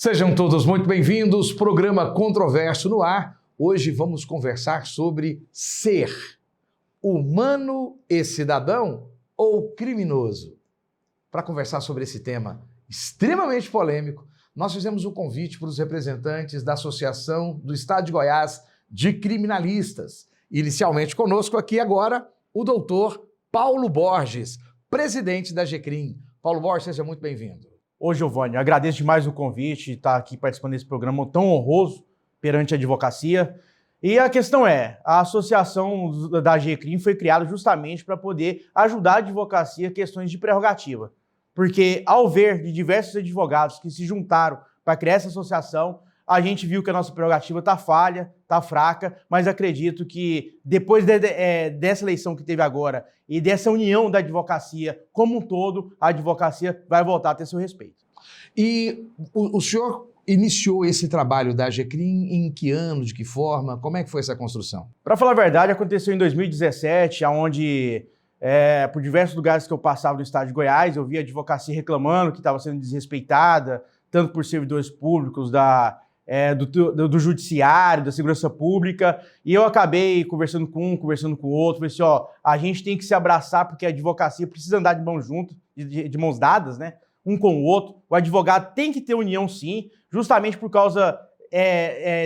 Sejam todos muito bem-vindos, programa Controverso no ar. Hoje vamos conversar sobre ser humano e cidadão ou criminoso. Para conversar sobre esse tema extremamente polêmico, nós fizemos um convite para os representantes da Associação do Estado de Goiás de Criminalistas. Inicialmente conosco aqui agora o doutor Paulo Borges, presidente da GCRIM. Paulo Borges, seja muito bem-vindo. Ô, Giovanni, agradeço demais o convite de estar aqui participando desse programa tão honroso perante a advocacia. E a questão é, a associação da GCRIM foi criada justamente para poder ajudar a advocacia em questões de prerrogativa. Porque ao ver de diversos advogados que se juntaram para criar essa associação, a gente viu que a nossa prerrogativa está falha, está fraca, mas acredito que depois dessa eleição que teve agora e dessa união da advocacia como um todo, a advocacia vai voltar a ter seu respeito. E o senhor iniciou esse trabalho da GCRIM em que ano, de que forma? Como é que foi essa construção? Para falar a verdade, aconteceu em 2017, onde por diversos lugares que eu passava no estado de Goiás, eu via a advocacia reclamando que estava sendo desrespeitada, tanto por servidores públicos do judiciário, da segurança pública, e eu acabei conversando com um, conversando com o outro, falei assim, a gente tem que se abraçar porque a advocacia precisa andar de mãos juntas, de mãos dadas, né, um com o outro, o advogado tem que ter união sim, justamente por causa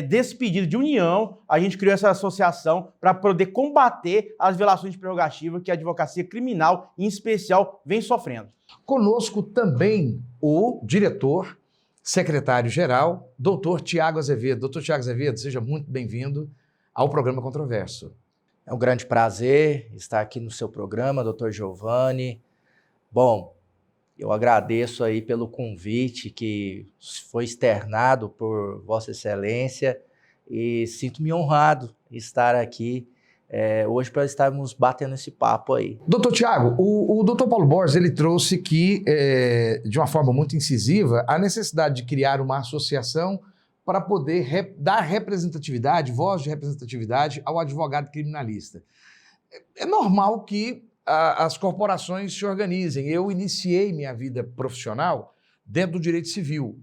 desse pedido de união, a gente criou essa associação para poder combater as violações de prerrogativa que a advocacia criminal, em especial, vem sofrendo. Conosco também o diretor, secretário-geral, doutor Tiago Azevedo. Doutor Tiago Azevedo, seja muito bem-vindo ao programa Controverso. É um grande prazer estar aqui no seu programa, doutor Giovanni. Bom, eu agradeço aí pelo convite que foi externado por Vossa Excelência e sinto-me honrado em estar aqui hoje para estarmos batendo esse papo aí. Doutor Tiago, o doutor Paulo Borges, ele trouxe que, de uma forma muito incisiva, a necessidade de criar uma associação para poder dar representatividade, voz de representatividade ao advogado criminalista. É normal que as corporações se organizem. Eu iniciei minha vida profissional dentro do direito civil,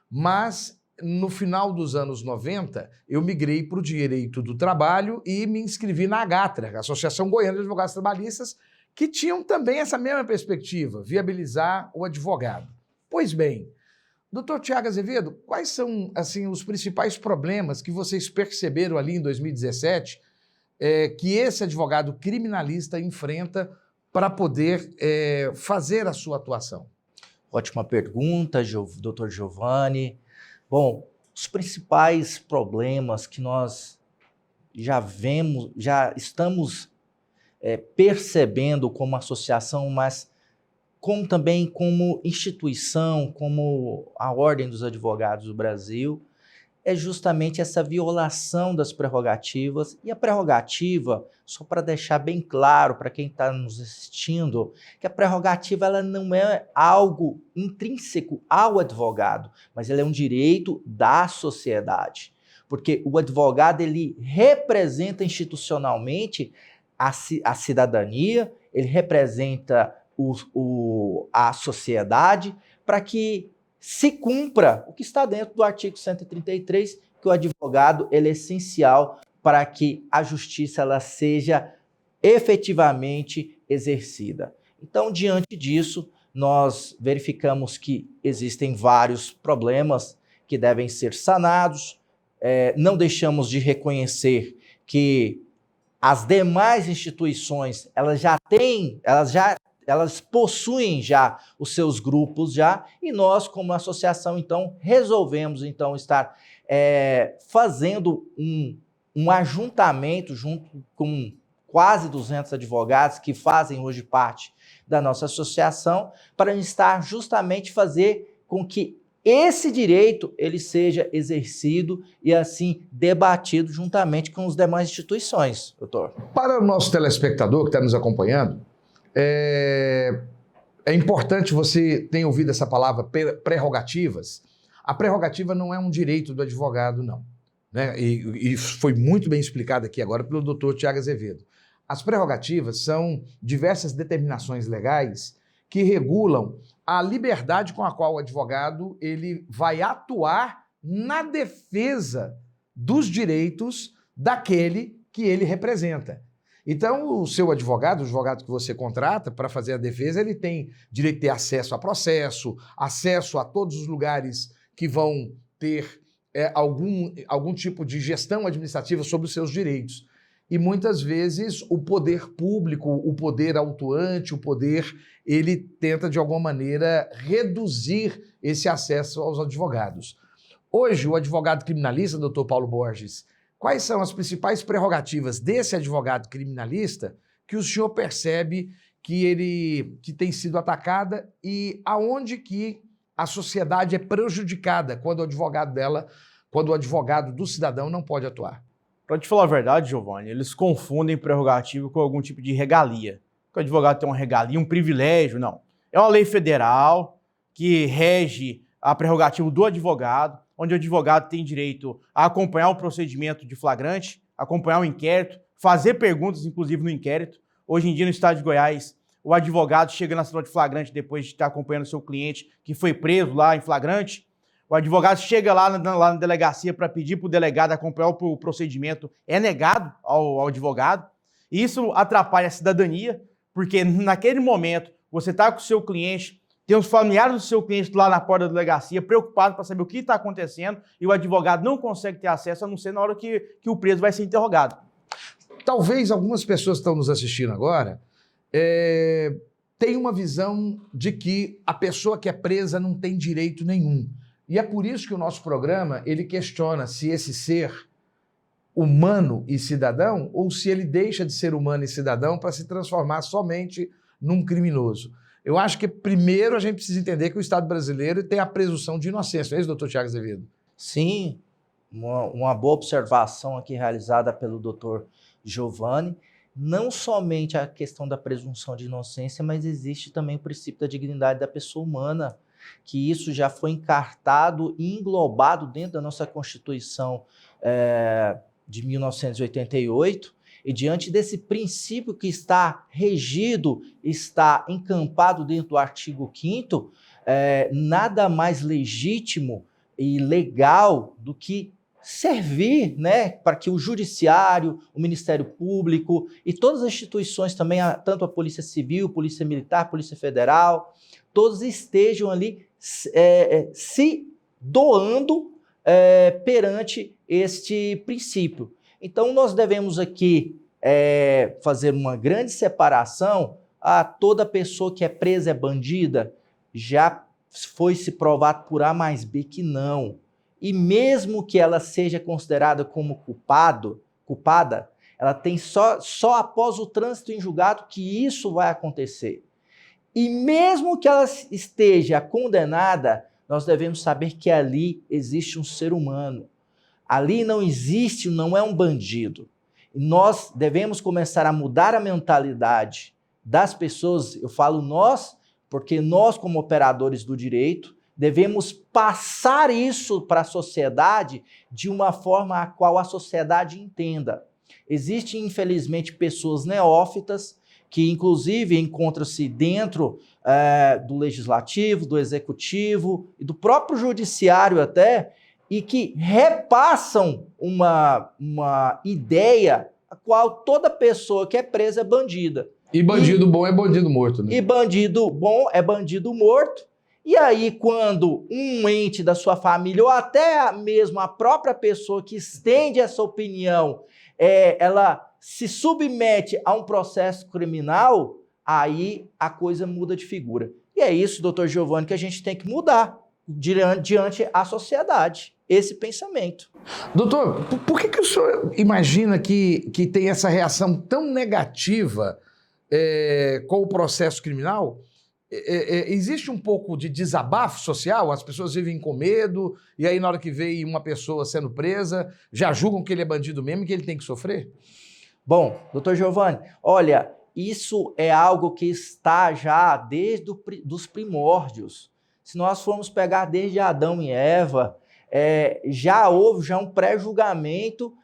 mas no final dos anos 90, eu migrei para o direito do trabalho e me inscrevi na AGATRA, Associação Goiana de Advogados Trabalhistas, que tinham também essa mesma perspectiva, viabilizar o advogado. Pois bem, doutor Tiago Azevedo, quais são assim, os principais problemas que vocês perceberam ali em 2017 que esse advogado criminalista enfrenta para poder fazer a sua atuação? Ótima pergunta, doutor Giovanni. Bom, os principais problemas que nós já estamos percebendo como associação, mas também como instituição, como a Ordem dos Advogados do Brasil, é justamente essa violação das prerrogativas. E a prerrogativa, só para deixar bem claro para quem está nos assistindo, que a prerrogativa ela não é algo intrínseco ao advogado, mas ela é um direito da sociedade. Porque o advogado ele representa institucionalmente a cidadania, ele representa a sociedade para que se cumpra o que está dentro do artigo 133, que o advogado ele é essencial para que a justiça ela seja efetivamente exercida. Então, diante disso, nós verificamos que existem vários problemas que devem ser sanados, não deixamos de reconhecer que as demais instituições, elas possuem já os seus grupos já, e nós, como associação, então, resolvemos então estar fazendo um ajuntamento junto com quase 200 advogados que fazem hoje parte da nossa associação, para estar justamente fazer com que esse direito ele seja exercido e assim debatido juntamente com as demais instituições, doutor. Para o nosso telespectador que está nos acompanhando, é importante você ter ouvido essa palavra prerrogativas. A prerrogativa não é um direito do advogado, não. Né? E foi muito bem explicado aqui agora pelo doutor Tiago Azevedo. As prerrogativas são diversas determinações legais que regulam a liberdade com a qual o advogado ele vai atuar na defesa dos direitos daquele que ele representa. Então, o seu advogado, o advogado que você contrata para fazer a defesa, ele tem direito de ter acesso a processo, acesso a todos os lugares que vão ter algum tipo de gestão administrativa sobre os seus direitos. E muitas vezes o poder público, o poder autuante, o poder, ele tenta de alguma maneira reduzir esse acesso aos advogados. Hoje, o advogado criminalista, doutor Paulo Borges, quais são as principais prerrogativas desse advogado criminalista que o senhor percebe que tem sido atacada e aonde que a sociedade é prejudicada quando o advogado do cidadão não pode atuar? Para te falar a verdade, Giovanni, eles confundem prerrogativa com algum tipo de regalia. Que o advogado tem uma regalia, um privilégio, não. É uma lei federal que rege a prerrogativa do advogado, onde o advogado tem direito a acompanhar o procedimento de flagrante, acompanhar o inquérito, fazer perguntas, inclusive, no inquérito. Hoje em dia, no estado de Goiás, o advogado chega na sala de flagrante depois de estar acompanhando o seu cliente que foi preso lá em flagrante. O advogado chega lá na delegacia para pedir para o delegado acompanhar o procedimento, é negado ao advogado. Isso atrapalha a cidadania, porque naquele momento você está com o seu cliente, tem os familiares do seu cliente lá na porta da delegacia, preocupados para saber o que está acontecendo, e o advogado não consegue ter acesso, a não ser na hora que o preso vai ser interrogado. Talvez algumas pessoas que estão nos assistindo agora tenham uma visão de que a pessoa que é presa não tem direito nenhum. E é por isso que o nosso programa, ele questiona se esse ser humano e cidadão, ou se ele deixa de ser humano e cidadão para se transformar somente num criminoso. Eu acho que primeiro a gente precisa entender que o Estado brasileiro tem a presunção de inocência. É isso, doutor Thiago Azevedo? Sim, uma boa observação aqui realizada pelo doutor Giovanni. Não somente a questão da presunção de inocência, mas existe também o princípio da dignidade da pessoa humana, que isso já foi encartado e englobado dentro da nossa Constituição de 1988, e diante desse princípio que está regido, está encampado dentro do artigo 5º, nada mais legítimo e legal do que servir, né, para que o Judiciário, o Ministério Público e todas as instituições também, tanto a Polícia Civil, Polícia Militar, Polícia Federal, todos estejam ali se doando perante este princípio. Então, nós devemos aqui fazer uma grande separação. Toda pessoa que é presa é bandida. Já foi se provado por A mais B que não. E mesmo que ela seja considerada como culpada, ela tem só após o trânsito em julgado que isso vai acontecer. E mesmo que ela esteja condenada, nós devemos saber que ali existe um ser humano. Ali não é um bandido. E nós devemos começar a mudar a mentalidade das pessoas. Eu falo nós, porque nós, como operadores do direito, devemos passar isso para a sociedade de uma forma a qual a sociedade entenda. Existem, infelizmente, pessoas neófitas que, inclusive, encontram-se dentro do legislativo, do executivo e do próprio judiciário até, e que repassam uma ideia a qual toda pessoa que é presa é bandida. E bandido bom é bandido morto, né? E bandido bom é bandido morto. E aí, quando um ente da sua família, ou até mesmo a própria pessoa que estende essa opinião, ela se submete a um processo criminal, aí a coisa muda de figura. E é isso, doutor Giovanni, que a gente tem que mudar diante a sociedade, esse pensamento. Doutor, por que o senhor imagina que tem essa reação tão negativa com o processo criminal? Existe um pouco de desabafo social? As pessoas vivem com medo e aí na hora que vê uma pessoa sendo presa, já julgam que ele é bandido mesmo e que ele tem que sofrer? Bom, doutor Giovanni, olha, isso é algo que está já desde os primórdios. Se nós formos pegar desde Adão e Eva, já houve um pré-julgamento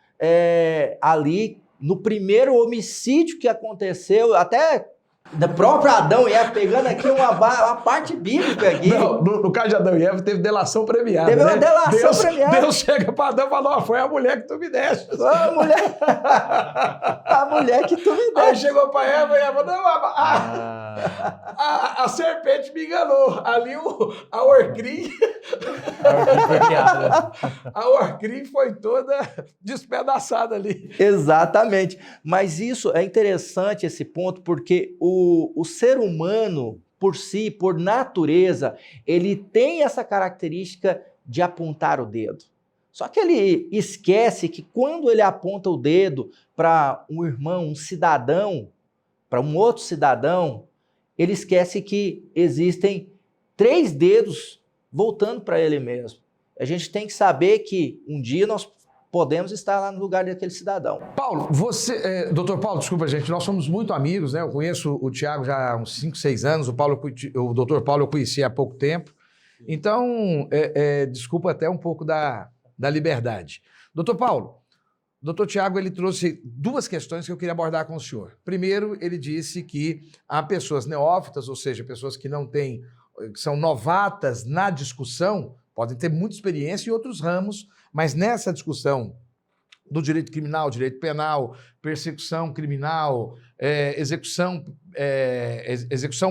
ali no primeiro homicídio que aconteceu, até Da própria Adão e Eva, pegando aqui uma parte bíblica aqui. Não, no caso de Adão e Eva, teve delação premiada. Teve uma delação premiada. Deus chega para Adão e fala: foi a mulher que tu me deste. A mulher que tu me deste. Aí chegou para Eva e Eva: não, a serpente me enganou. Ali a Orcrim. A Orcrim foi toda despedaçada ali. Exatamente. Mas isso é interessante, esse ponto, porque o ser humano, por si, por natureza, ele tem essa característica de apontar o dedo. Só que ele esquece que quando ele aponta o dedo para um irmão, um cidadão, para um outro cidadão, ele esquece que existem 3 dedos voltando para ele mesmo. A gente tem que saber que um dia nós podemos estar lá no lugar daquele cidadão. Paulo, doutor Paulo, desculpa, gente, nós somos muito amigos, né? Eu conheço o Tiago já há uns 5, 6 anos, o doutor Paulo eu conheci há pouco tempo, então, desculpa até um pouco da liberdade. Doutor Paulo, o doutor Tiago, ele trouxe 2 questões que eu queria abordar com o senhor. Primeiro, ele disse que há pessoas neófitas, ou seja, pessoas que não têm, que são novatas na discussão, podem ter muita experiência em outros ramos, mas nessa discussão do direito criminal, direito penal, persecução criminal, execução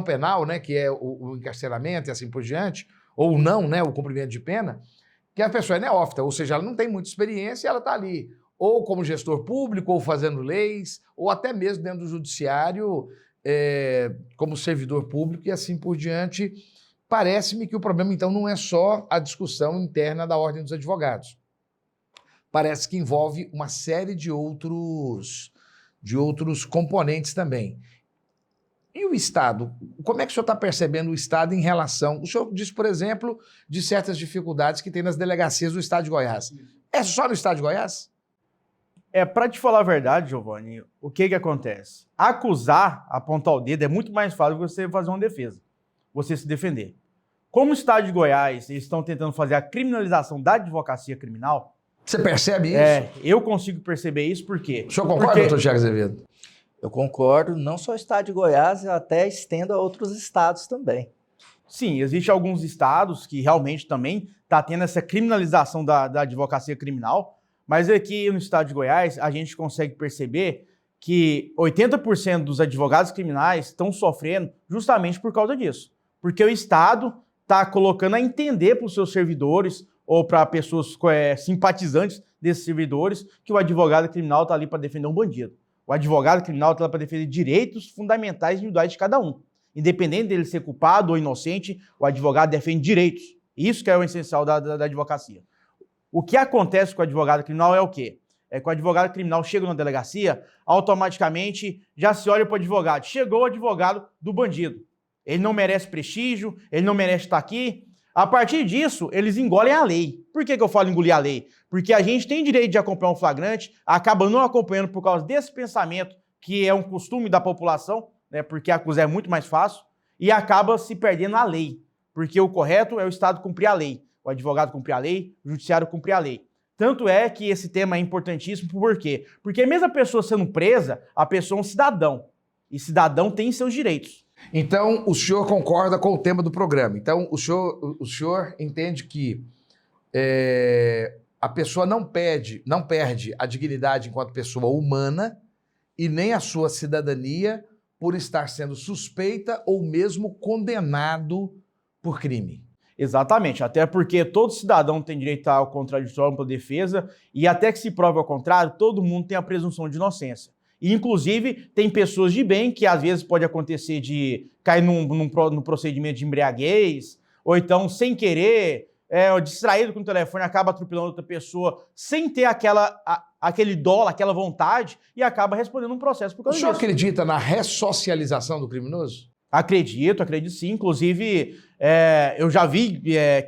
penal, né, que é o encarceramento e assim por diante, ou não, né, o cumprimento de pena, que a pessoa é neófita, ou seja, ela não tem muita experiência e ela está ali, ou como gestor público, ou fazendo leis, ou até mesmo dentro do judiciário, como servidor público e assim por diante. Parece-me que o problema, então, não é só a discussão interna da Ordem dos Advogados. Parece que envolve uma série de outros componentes também. E o Estado? Como é que o senhor está percebendo o Estado em relação... O senhor disse, por exemplo, de certas dificuldades que tem nas delegacias do Estado de Goiás. É só no Estado de Goiás? Para te falar a verdade, Giovanni, o que acontece? Acusar, apontar o dedo, é muito mais fácil você fazer uma defesa, você se defender. Como o Estado de Goiás, eles estão tentando fazer a criminalização da advocacia criminal... Você percebe isso? Eu consigo perceber isso, por quê? O senhor concorda, doutor Tiago Azevedo? Eu concordo, não só o Estado de Goiás, eu até estendo a outros estados também. Sim, existem alguns estados que realmente também está tendo essa criminalização da advocacia criminal, mas aqui no Estado de Goiás a gente consegue perceber que 80% dos advogados criminais estão sofrendo justamente por causa disso. Porque o Estado está colocando a entender para os seus servidores ou para pessoas simpatizantes desses servidores que o advogado criminal está ali para defender um bandido. O advogado criminal está lá para defender direitos fundamentais individuais de cada um. Independente dele ser culpado ou inocente, o advogado defende direitos. Isso que é o essencial da advocacia. O que acontece com o advogado criminal é o quê? É que o advogado criminal chega na delegacia, automaticamente já se olha para o advogado. Chegou o advogado do bandido. Ele não merece prestígio, ele não merece estar aqui. A partir disso, eles engolem a lei. Por que eu falo engolir a lei? Porque a gente tem direito de acompanhar um flagrante, acaba não acompanhando por causa desse pensamento, que é um costume da população, né, porque acusar é muito mais fácil, e acaba se perdendo a lei. Porque o correto é o Estado cumprir a lei, o advogado cumprir a lei, o judiciário cumprir a lei. Tanto é que esse tema é importantíssimo, por quê? Porque mesmo a pessoa sendo presa, a pessoa é um cidadão, e cidadão tem seus direitos. Então, o senhor concorda com o tema do programa. Então, o senhor entende que a pessoa não perde a dignidade enquanto pessoa humana e nem a sua cidadania por estar sendo suspeita ou mesmo condenado por crime. Exatamente, até porque todo cidadão tem direito ao contraditório, ampla defesa, e até que se prove ao contrário, todo mundo tem a presunção de inocência. E, inclusive, tem pessoas de bem que às vezes pode acontecer de cair num procedimento de embriaguez, ou então, sem querer, distraído com o telefone, acaba atropelando outra pessoa sem ter aquele dolo, aquela vontade, e acaba respondendo um processo por causa disso. O senhor acredita na ressocialização do criminoso? Acredito sim. Inclusive, eu já vi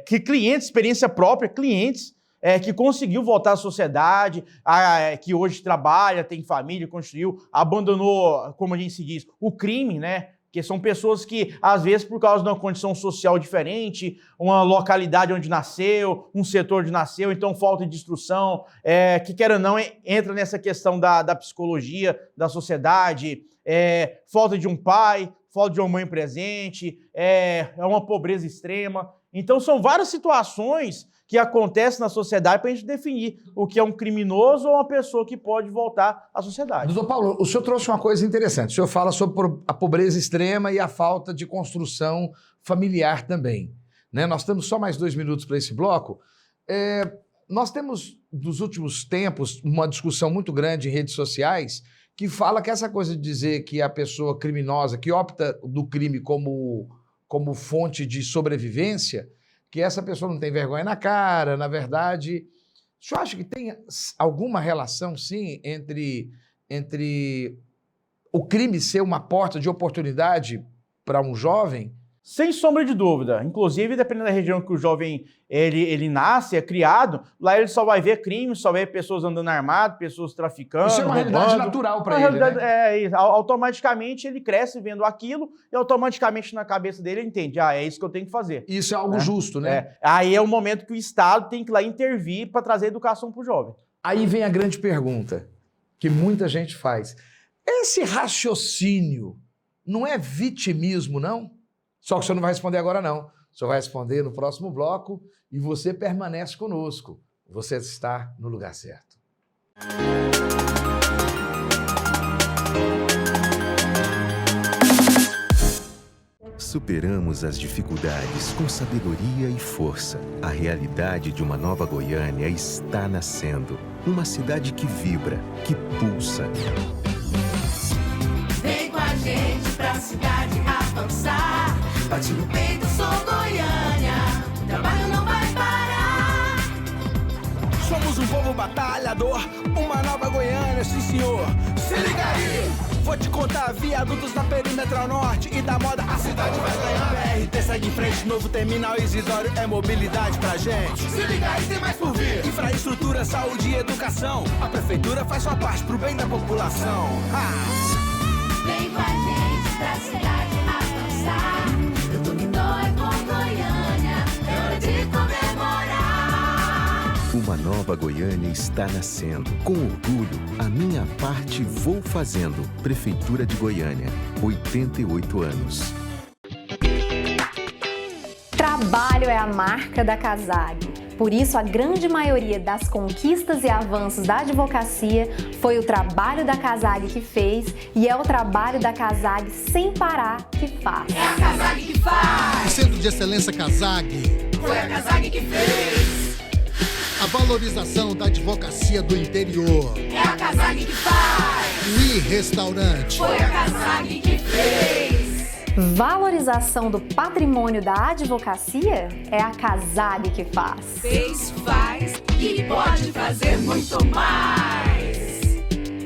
que clientes, experiência própria, clientes que conseguiu voltar à sociedade, que hoje trabalha, tem família, construiu, abandonou, como a gente se diz, o crime, né? Porque são pessoas que, às vezes, por causa de uma condição social diferente, uma localidade onde nasceu, um setor onde nasceu, então falta de instrução, que quer ou não, entra nessa questão da psicologia, da sociedade, falta de um pai, falta de uma mãe presente, é uma pobreza extrema. Então são várias situações que acontecem na sociedade para a gente definir o que é um criminoso ou uma pessoa que pode voltar à sociedade. Doutor Paulo, o senhor trouxe uma coisa interessante. O senhor fala sobre a pobreza extrema e a falta de construção familiar também, né? Nós temos só mais 2 minutos para esse bloco. Nós temos, nos últimos tempos, uma discussão muito grande em redes sociais que fala que essa coisa de dizer que a pessoa criminosa, que opta do crime como fonte de sobrevivência, que essa pessoa não tem vergonha na cara, na verdade. O senhor acha que tem alguma relação, sim, entre o crime ser uma porta de oportunidade para um jovem? Sem sombra de dúvida. Inclusive, dependendo da região que o jovem ele nasce, é criado, lá ele só vai ver crime, só vai ver pessoas andando armado, pessoas traficando. Isso é uma realidade natural para ele, né? Automaticamente ele cresce vendo aquilo e automaticamente na cabeça dele ele entende, é isso que eu tenho que fazer. Isso é algo justo, né? Aí é o momento que o Estado tem que ir lá intervir para trazer educação para o jovem. Aí vem a grande pergunta, que muita gente faz. Esse raciocínio não é vitimismo, não? Só que o senhor não vai responder agora, não. O senhor vai responder no próximo bloco e você permanece conosco. Você está no lugar certo. Superamos as dificuldades com sabedoria e força. A realidade de uma nova Goiânia está nascendo. Uma cidade que vibra, que pulsa. Vem com a gente pra cidade avançar. Bate no peito, sou Goiânia. O trabalho não vai parar. Somos um povo batalhador, uma nova Goiânia, sim senhor. Se liga aí, vou te contar. Viadutos na Perimetral Norte e da moda a cidade vai ganhar. BRT segue em frente, novo terminal Isidório é mobilidade pra gente. Se liga aí, tem mais por vir. Infraestrutura, saúde e educação. A prefeitura faz sua parte pro bem da população. Vem com a gente pra cidade avançar. Eu dominou é com Goiânia, é hora de comemorar. Uma nova Goiânia está nascendo. Com orgulho, a minha parte vou fazendo. Prefeitura de Goiânia, 88 anos. Trabalho é a marca da CASAG. Por isso, a grande maioria das conquistas e avanços da advocacia foi o trabalho da CASAG que fez e é o trabalho da CASAG sem parar que faz. É a CASAG que faz. O Centro de Excelência CASAG. Foi a CASAG que fez. A valorização da advocacia do interior. É a CASAG que faz. O I-Restaurante. Foi a CASAG que fez. Valorização do patrimônio da advocacia é a CASAG que faz. Fez, faz e pode fazer muito mais.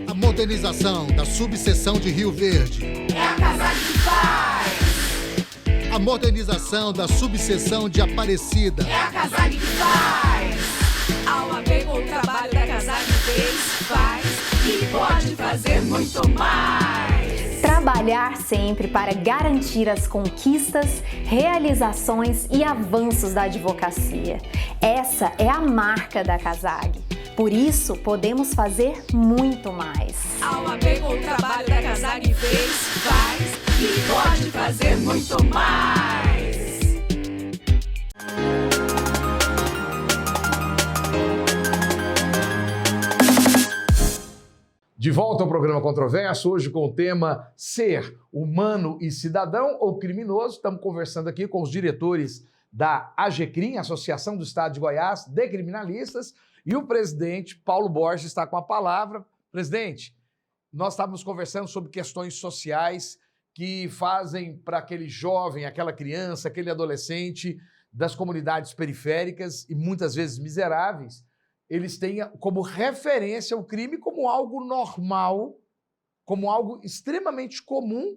A modernização da subseção de Rio Verde. É a CASAG que faz. A modernização da subseção de Aparecida. É a CASAG que faz. A OAB com o trabalho da CASAG fez, faz e pode fazer muito mais. Trabalhar sempre para garantir as conquistas, realizações e avanços da advocacia. Essa é a marca da CASAG. Por isso, podemos fazer muito mais. A OAB com o trabalho da CASAG fez, faz e pode fazer muito mais. De volta ao programa Controverso, hoje com o tema Ser Humano e Cidadão ou Criminoso. Estamos conversando aqui com os diretores da AGCRIM, Associação do Estado de Goiás de Criminalistas, e o presidente Paulo Borges está com a palavra. Presidente, nós estávamos conversando sobre questões sociais que fazem para aquele jovem, aquela criança, aquele adolescente das comunidades periféricas e muitas vezes miseráveis, eles têm como referência o crime como algo normal, como algo extremamente comum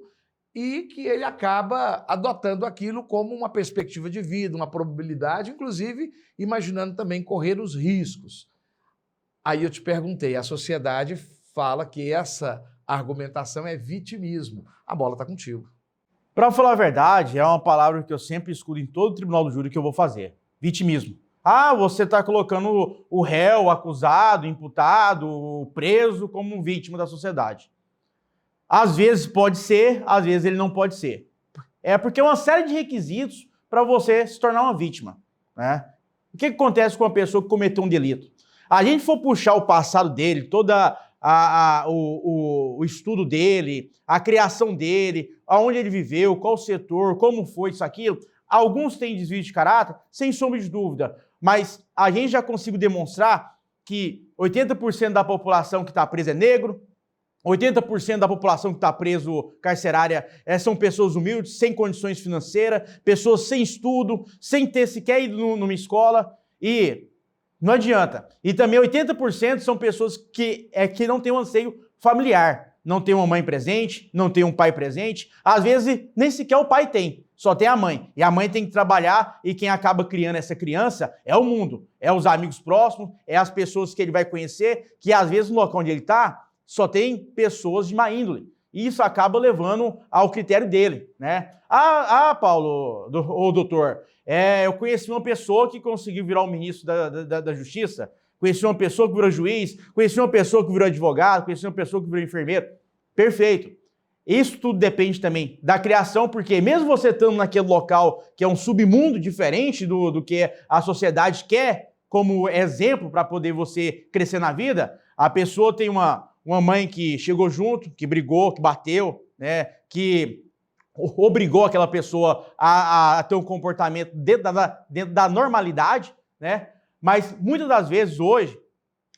e que ele acaba adotando aquilo como uma perspectiva de vida, uma probabilidade, inclusive imaginando também correr os riscos. Aí eu te perguntei, a sociedade fala que essa argumentação é vitimismo. A bola está contigo. Para falar a verdade, é uma palavra que eu sempre escuto em todo tribunal do júri que eu vou fazer. Vitimismo. Ah, você está colocando o réu, o acusado, o imputado, o preso como um vítima da sociedade. Às vezes pode ser, às vezes ele não pode ser. É porque é uma série de requisitos para você se tornar uma vítima, né? O que acontece com uma pessoa que cometeu um delito? A gente for puxar o passado dele, toda o estudo dele, a criação dele, aonde ele viveu, qual setor, como foi isso, aquilo, alguns têm desvio de caráter, sem sombra de dúvida, mas a gente já conseguiu demonstrar que 80% da população que está presa é negro, 80% da população que está preso carcerária são pessoas humildes, sem condições financeiras, pessoas sem estudo, sem ter sequer ido numa escola, e não adianta. E também 80% são pessoas que não têm um anseio familiar, não tem uma mãe presente, não tem um pai presente, às vezes nem sequer o pai tem, só tem a mãe. E a mãe tem que trabalhar e quem acaba criando essa criança é o mundo, é os amigos próximos, é as pessoas que ele vai conhecer, que às vezes no local onde ele está, só tem pessoas de má índole. E isso acaba levando ao critério dele, né? Paulo, ou doutor, eu conheci uma pessoa que conseguiu virar o ministro da Justiça, conheci uma pessoa que virou juiz, conheci uma pessoa que virou advogado, conheci uma pessoa que virou enfermeiro. Perfeito. Isso tudo depende também da criação, porque mesmo você estando naquele local que é um submundo diferente do que a sociedade quer como exemplo para poder você crescer na vida, a pessoa tem uma mãe que chegou junto, que brigou, que bateu, né, que obrigou aquela pessoa a ter um comportamento dentro da normalidade, né? Mas muitas das vezes hoje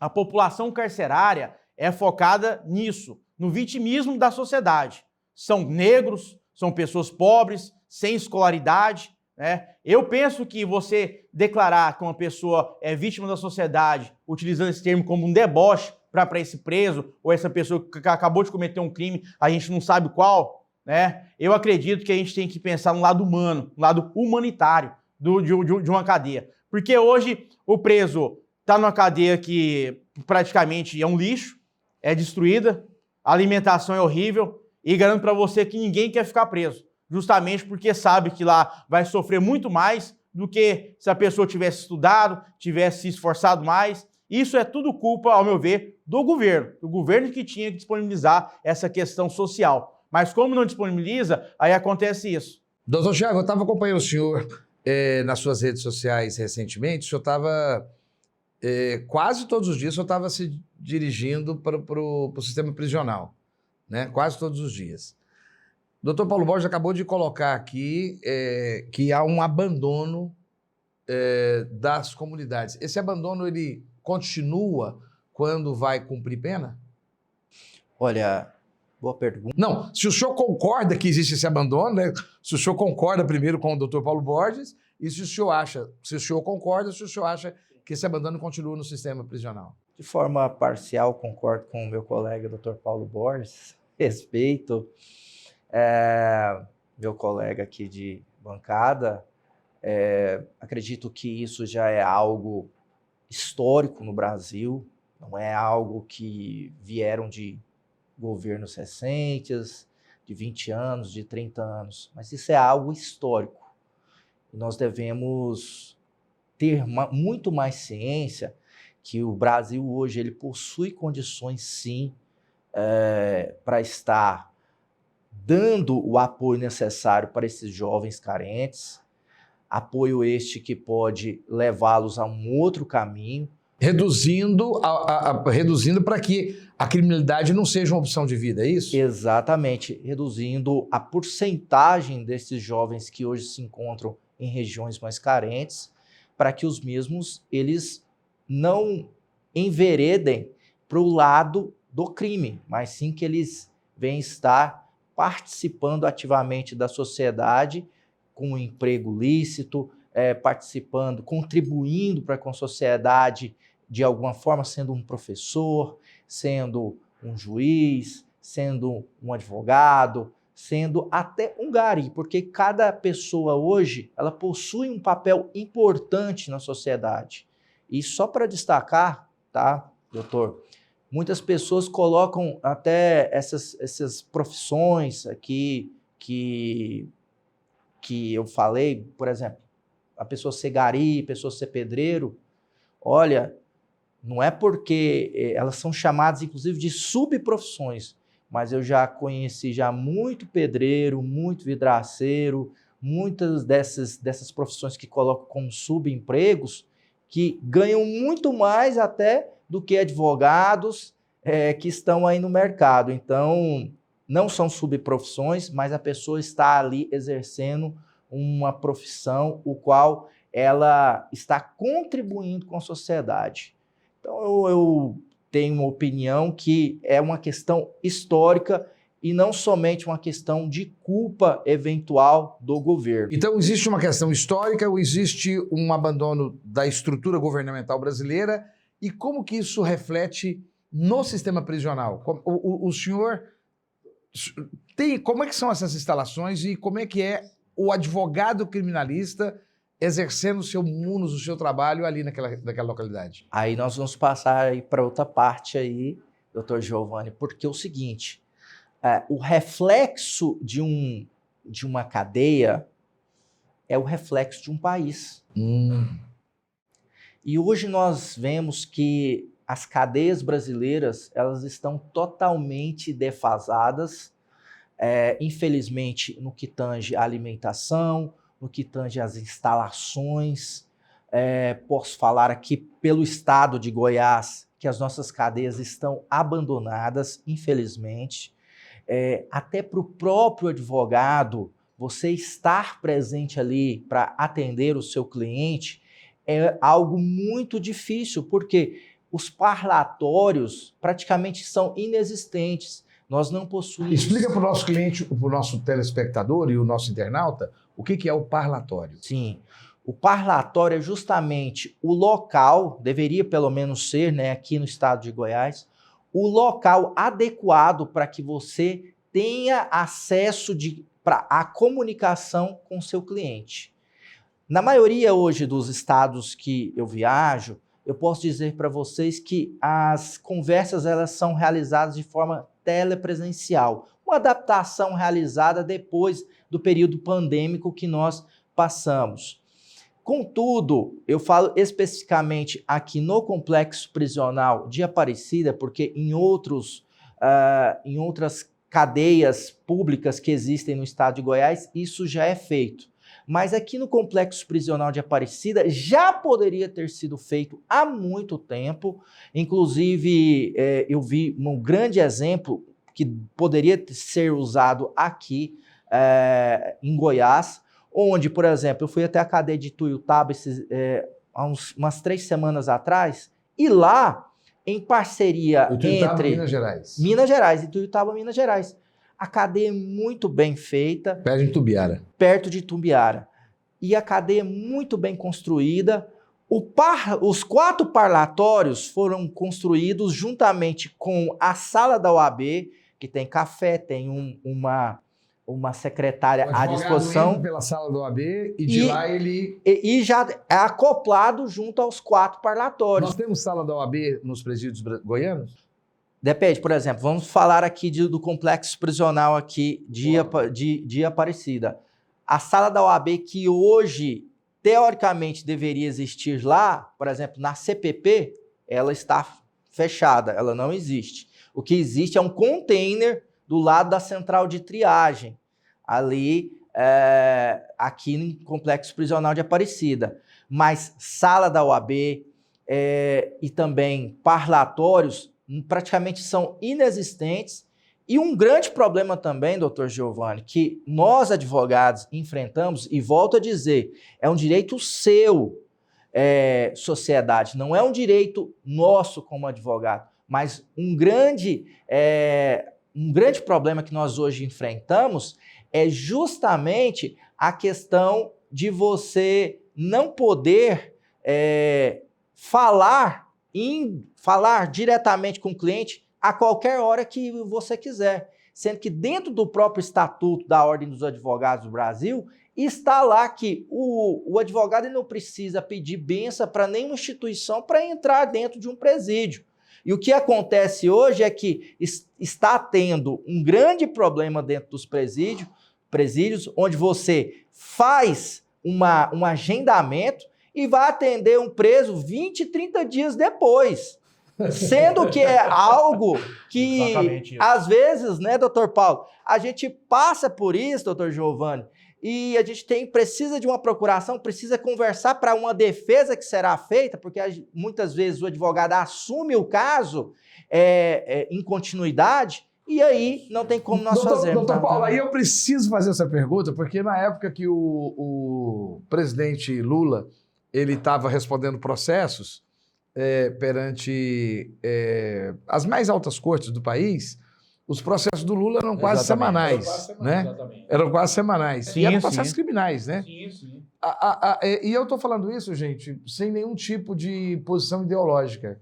a população carcerária é focada nisso, no vitimismo da sociedade. São negros, são pessoas pobres, sem escolaridade, né? Eu penso que você declarar que uma pessoa é vítima da sociedade, utilizando esse termo como um deboche para esse preso, ou essa pessoa que acabou de cometer um crime, a gente não sabe qual, né? Eu acredito que a gente tem que pensar no lado humano, no lado humanitário de uma cadeia. Porque hoje o preso está numa cadeia que praticamente é um lixo, é destruída, a alimentação é horrível, e garanto para você que ninguém quer ficar preso, justamente porque sabe que lá vai sofrer muito mais do que se a pessoa tivesse estudado, tivesse se esforçado mais. Isso é tudo culpa, ao meu ver, do governo que tinha que disponibilizar essa questão social. Mas como não disponibiliza, aí acontece isso. Doutor Thiago, eu estava acompanhando o senhor nas suas redes sociais recentemente, o senhor estava, quase todos os dias, o senhor estava se dirigindo para o sistema prisional, né? Quase todos os dias. O doutor Paulo Borges acabou de colocar aqui que há um abandono das comunidades. Esse abandono, ele continua quando vai cumprir pena? Olha, boa pergunta. Não, se o senhor concorda que existe esse abandono, né? Se o senhor concorda primeiro com o doutor Paulo Borges, e se o senhor acha, se o senhor concorda, se o senhor acha que esse abandono continua no sistema prisional. De forma parcial, concordo com o meu colega, doutor Paulo Borges, respeito meu colega aqui de bancada, acredito que isso já é algo histórico no Brasil, não é algo que vieram de governos recentes, de 20 anos, de 30 anos, mas isso é algo histórico. E nós devemos ter muito mais ciência que o Brasil hoje ele possui condições, sim, para estar dando o apoio necessário para esses jovens carentes, apoio este que pode levá-los a um outro caminho. Reduzindo para que a criminalidade não seja uma opção de vida, é isso? Exatamente, reduzindo a porcentagem desses jovens que hoje se encontram em regiões mais carentes, para que os mesmos eles não enveredem para o lado do crime, mas sim que eles venham estar participando ativamente da sociedade, com um emprego lícito, participando, contribuindo para com a sociedade de alguma forma, sendo um professor, sendo um juiz, sendo um advogado, sendo até um gari, porque cada pessoa hoje, ela possui um papel importante na sociedade. E só para destacar, tá, doutor, muitas pessoas colocam até essas profissões aqui, que eu falei, por exemplo, a pessoa ser gari, a pessoa ser pedreiro, olha, não é porque elas são chamadas, inclusive, de subprofissões, mas eu já conheci já muito pedreiro, muito vidraceiro, muitas dessas profissões que colocam como subempregos, que ganham muito mais até do que advogados que estão aí no mercado. Então, não são subprofissões, mas a pessoa está ali exercendo uma profissão o qual ela está contribuindo com a sociedade. Então, eu tenho uma opinião que é uma questão histórica e não somente uma questão de culpa eventual do governo. Então, existe uma questão histórica ou existe um abandono da estrutura governamental brasileira e como que isso reflete no sistema prisional? O senhor tem... Como é que são essas instalações e como é que é o advogado criminalista exercendo o seu munus, o seu trabalho ali naquela localidade? Aí nós vamos passar aí para outra parte aí, doutor Giovanni, porque é o seguinte, o reflexo de uma cadeia é o reflexo de um país. E hoje nós vemos que as cadeias brasileiras, elas estão totalmente defasadas, infelizmente, no que tange à alimentação, no que tange às instalações. Posso falar aqui pelo estado de Goiás que as nossas cadeias estão abandonadas, infelizmente. Até para o próprio advogado, você estar presente ali para atender o seu cliente é algo muito difícil, porque os parlatórios praticamente são inexistentes. Nós não possuímos... Explica para o nosso cliente, para o nosso telespectador e o nosso internauta, o que é o parlatório. Sim, o parlatório é justamente o local, deveria pelo menos ser, né, aqui no estado de Goiás, o local adequado para que você tenha acesso à comunicação com o seu cliente. Na maioria hoje dos estados que eu viajo, eu posso dizer para vocês que as conversas elas são realizadas de forma telepresencial, uma adaptação realizada depois do período pandêmico que nós passamos. Contudo, eu falo especificamente aqui no Complexo Prisional de Aparecida, porque em outras cadeias públicas que existem no estado de Goiás, isso já é feito. Mas aqui no Complexo Prisional de Aparecida já poderia ter sido feito há muito tempo. Inclusive, eu vi um grande exemplo que poderia ser usado aqui em Goiás, onde, por exemplo, eu fui até a cadeia de Ituiutaba há umas 3 semanas atrás, e lá, em parceria entre... Minas Gerais. Minas Gerais, Ituiutaba, Minas Gerais. A cadeia é muito bem feita. Perto de Itumbiara. Perto de Itumbiara. E a cadeia é muito bem construída. Os 4 parlatórios foram construídos juntamente com a sala da OAB, que tem café, tem uma secretária à disposição. Entra pela sala da OAB e de lá ele... E já é acoplado junto aos 4 parlatórios. Nós temos sala da OAB nos presídios goianos? Depende, por exemplo, vamos falar aqui do complexo prisional aqui de Aparecida. A sala da OAB que hoje, teoricamente, deveria existir lá, por exemplo, na CPP, ela está fechada, ela não existe. O que existe é um container do lado da central de triagem, ali, aqui no complexo prisional de Aparecida. Mas sala da OAB e também parlatórios praticamente são inexistentes. E um grande problema também, doutor Giovanni, que nós advogados enfrentamos, e volto a dizer, é um direito seu, sociedade, não é um direito nosso como advogado, mas um grande problema que nós hoje enfrentamos é justamente a questão de você não poder falar diretamente com o cliente a qualquer hora que você quiser, sendo que dentro do próprio Estatuto da Ordem dos Advogados do Brasil está lá que o advogado não precisa pedir benção para nenhuma instituição para entrar dentro de um presídio. E o que acontece hoje é que está tendo um grande problema dentro dos presídios presídios, onde você faz um agendamento e vai atender um preso 20, 30 dias depois. Sendo que é algo que, às vezes, né, doutor Paulo, a gente passa por isso, doutor Giovanni, e a gente precisa de uma procuração, precisa conversar para uma defesa que será feita, porque muitas vezes o advogado assume o caso em continuidade, e aí não tem como nós fazermos. Doutor Paulo, aí eu preciso fazer essa pergunta, porque na época que o presidente Lula ele estava respondendo processos perante as mais altas cortes do país, os processos do Lula eram quase semanais, né? Eram quase semanais. Sim, e eram processos criminais, né? Sim, sim. E eu estou falando isso, gente, sem nenhum tipo de posição ideológica.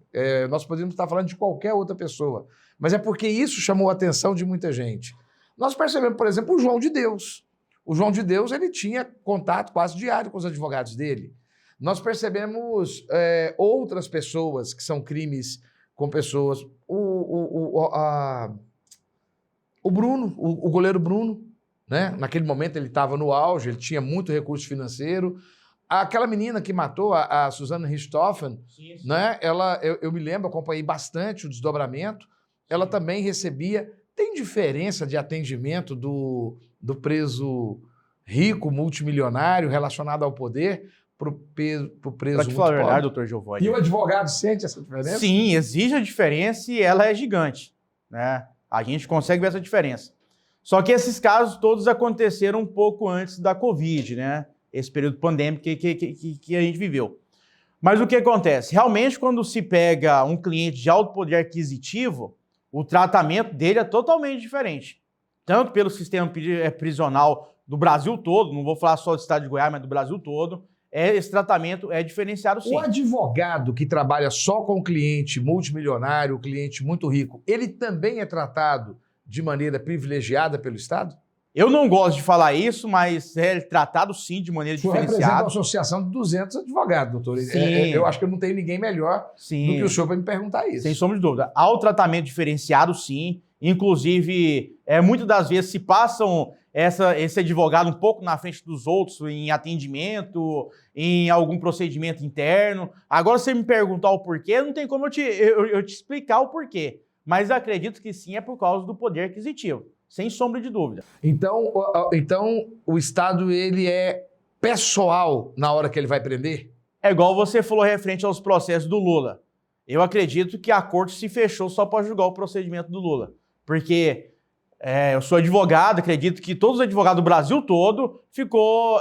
Nós poderíamos estar falando de qualquer outra pessoa, mas é porque isso chamou a atenção de muita gente. Nós percebemos, por exemplo, o João de Deus. O João de Deus ele tinha contato quase diário com os advogados dele. Nós percebemos outras pessoas que são crimes com pessoas. O Bruno, o goleiro Bruno, né? Naquele momento ele estava no auge, ele tinha muito recurso financeiro. Aquela menina que matou, a Suzana Richthofen, né? Eu me lembro, acompanhei bastante o desdobramento. Ela também recebia. Tem diferença de atendimento do preso rico, multimilionário, relacionado ao poder, para o preso Pra te falar a verdade, doutor Giovanni. E o advogado sente essa diferença? Sim, exige a diferença e ela é gigante, né? A gente consegue ver essa diferença. Só que esses casos todos aconteceram um pouco antes da Covid, né? Esse período pandêmico que a gente viveu. Mas o que acontece? Realmente, quando se pega um cliente de alto poder aquisitivo, o tratamento dele é totalmente diferente. Tanto pelo sistema prisional do Brasil todo, não vou falar só do estado de Goiás, mas do Brasil todo, esse tratamento é diferenciado sim. O advogado que trabalha só com o cliente multimilionário, o cliente muito rico, ele também é tratado de maneira privilegiada pelo Estado? Eu não gosto de falar isso, mas é tratado sim de maneira O senhor representa diferenciada. uma associação de 200 advogados, doutor. Sim. Eu acho que eu não tenho ninguém melhor Sim. do que o senhor para me perguntar isso. Sem sombra de dúvida. Há o tratamento diferenciado, sim. Inclusive, muitas das vezes se passam esse advogado um pouco na frente dos outros em atendimento, em algum procedimento interno. Agora, se você me perguntar o porquê, não tem como eu te explicar o porquê. Mas acredito que sim, é por causa do poder aquisitivo. Sem sombra de dúvida. Então o Estado ele é pessoal na hora que ele vai prender? É igual você falou referente aos processos do Lula. Eu acredito que a corte se fechou só para julgar o procedimento do Lula. Porque eu sou advogado, acredito que todos os advogados do Brasil todo ficou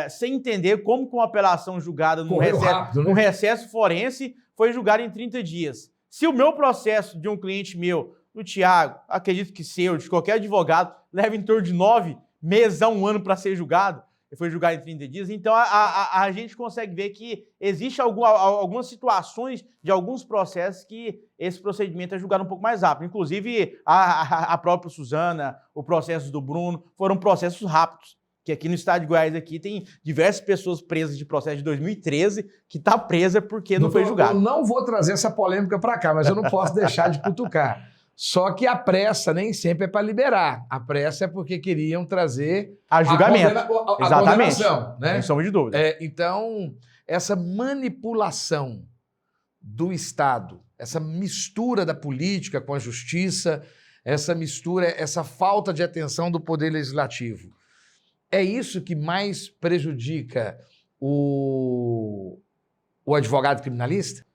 sem entender como que uma apelação julgada num recesso forense foi julgada em 30 dias. Se o meu processo de um cliente meu, do Thiago, acredito que seu, de qualquer advogado, leva em torno de 9 meses a 1 ano para ser julgado, e foi julgado em 30 dias, então a gente consegue ver que existe algumas situações de alguns processos que esse procedimento é julgado um pouco mais rápido. Inclusive, a própria Suzana, o processo do Bruno, foram processos rápidos. Que aqui no estado de Goiás aqui tem diversas pessoas presas de processo de 2013 que está presa porque não foi julgado. Eu não vou trazer essa polêmica para cá, mas eu não posso deixar de cutucar. Só que a pressa nem sempre é para liberar. A pressa é porque queriam trazer a julgamento. A condenação, né? Sem sombra de dúvida. Então, essa manipulação do Estado, essa mistura da política com a justiça, essa mistura, essa falta de atenção do Poder Legislativo, é isso que mais prejudica o advogado criminalista?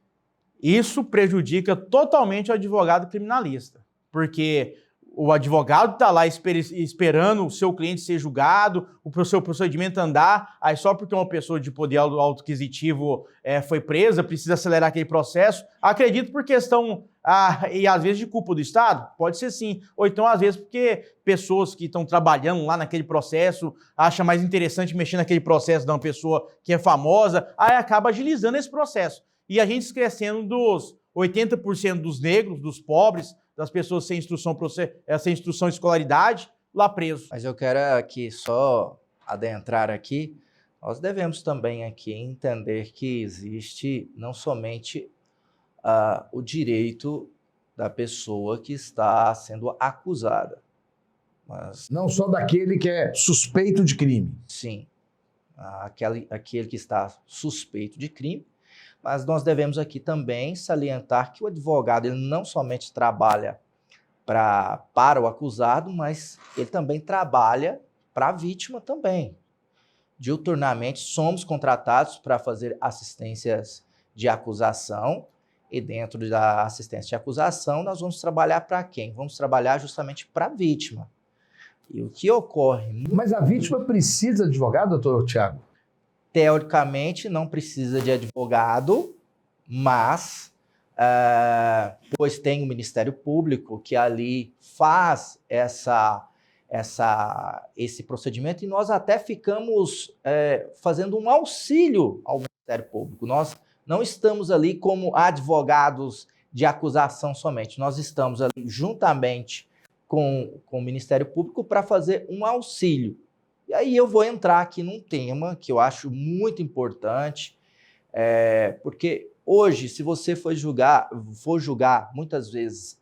Isso prejudica totalmente o advogado criminalista, porque o advogado está lá esperando o seu cliente ser julgado, o seu procedimento andar, aí só porque uma pessoa de poder alto aquisitivo foi presa, precisa acelerar aquele processo. Acredito por questão, e às vezes de culpa do Estado, pode ser sim, ou então às vezes porque pessoas que estão trabalhando lá naquele processo acham mais interessante mexer naquele processo de uma pessoa que é famosa, aí acaba agilizando esse processo. E a gente esquecendo dos 80% dos negros, dos pobres, das pessoas sem instrução e escolaridade, lá presos. Mas eu quero aqui só adentrar aqui. Nós devemos também aqui entender que existe não somente o direito da pessoa que está sendo acusada, Mas, Não só daquele que é suspeito de crime. sim, aquele que está suspeito de crime, mas nós devemos aqui também salientar que o advogado ele não somente trabalha para o acusado, mas ele também trabalha para a vítima também. Diuturnamente, somos contratados para fazer assistências de acusação, e dentro da assistência de acusação, nós vamos trabalhar para quem? Vamos trabalhar justamente para a vítima. E o que ocorre? Mas a vítima precisa de advogado, doutor Tiago? Teoricamente, não precisa de advogado, mas, pois tem o Ministério Público que ali faz esse procedimento, e nós até ficamos fazendo um auxílio ao Ministério Público. Nós não estamos ali como advogados de acusação somente, nós estamos ali juntamente com o Ministério Público para fazer um auxílio. E aí eu vou entrar aqui num tema que eu acho muito importante, porque hoje, se você for julgar muitas vezes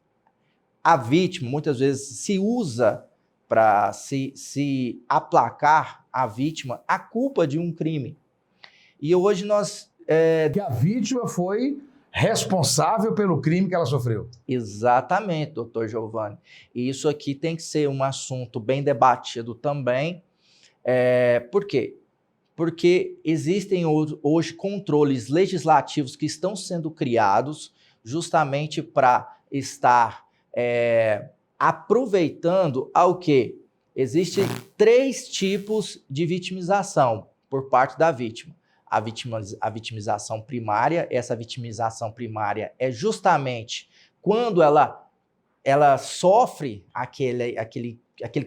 a vítima, muitas vezes se usa para se aplacar a vítima a culpa de um crime. E hoje nós... Que a vítima foi responsável pelo crime que ela sofreu. Exatamente, doutor Giovanni. E isso aqui tem que ser um assunto bem debatido também. Por quê? Porque existem hoje controles legislativos que estão sendo criados justamente para estar aproveitando ao quê? Existem 3 tipos de vitimização por parte da vítima. A vitimização primária, essa vitimização primária é justamente quando ela sofre aquele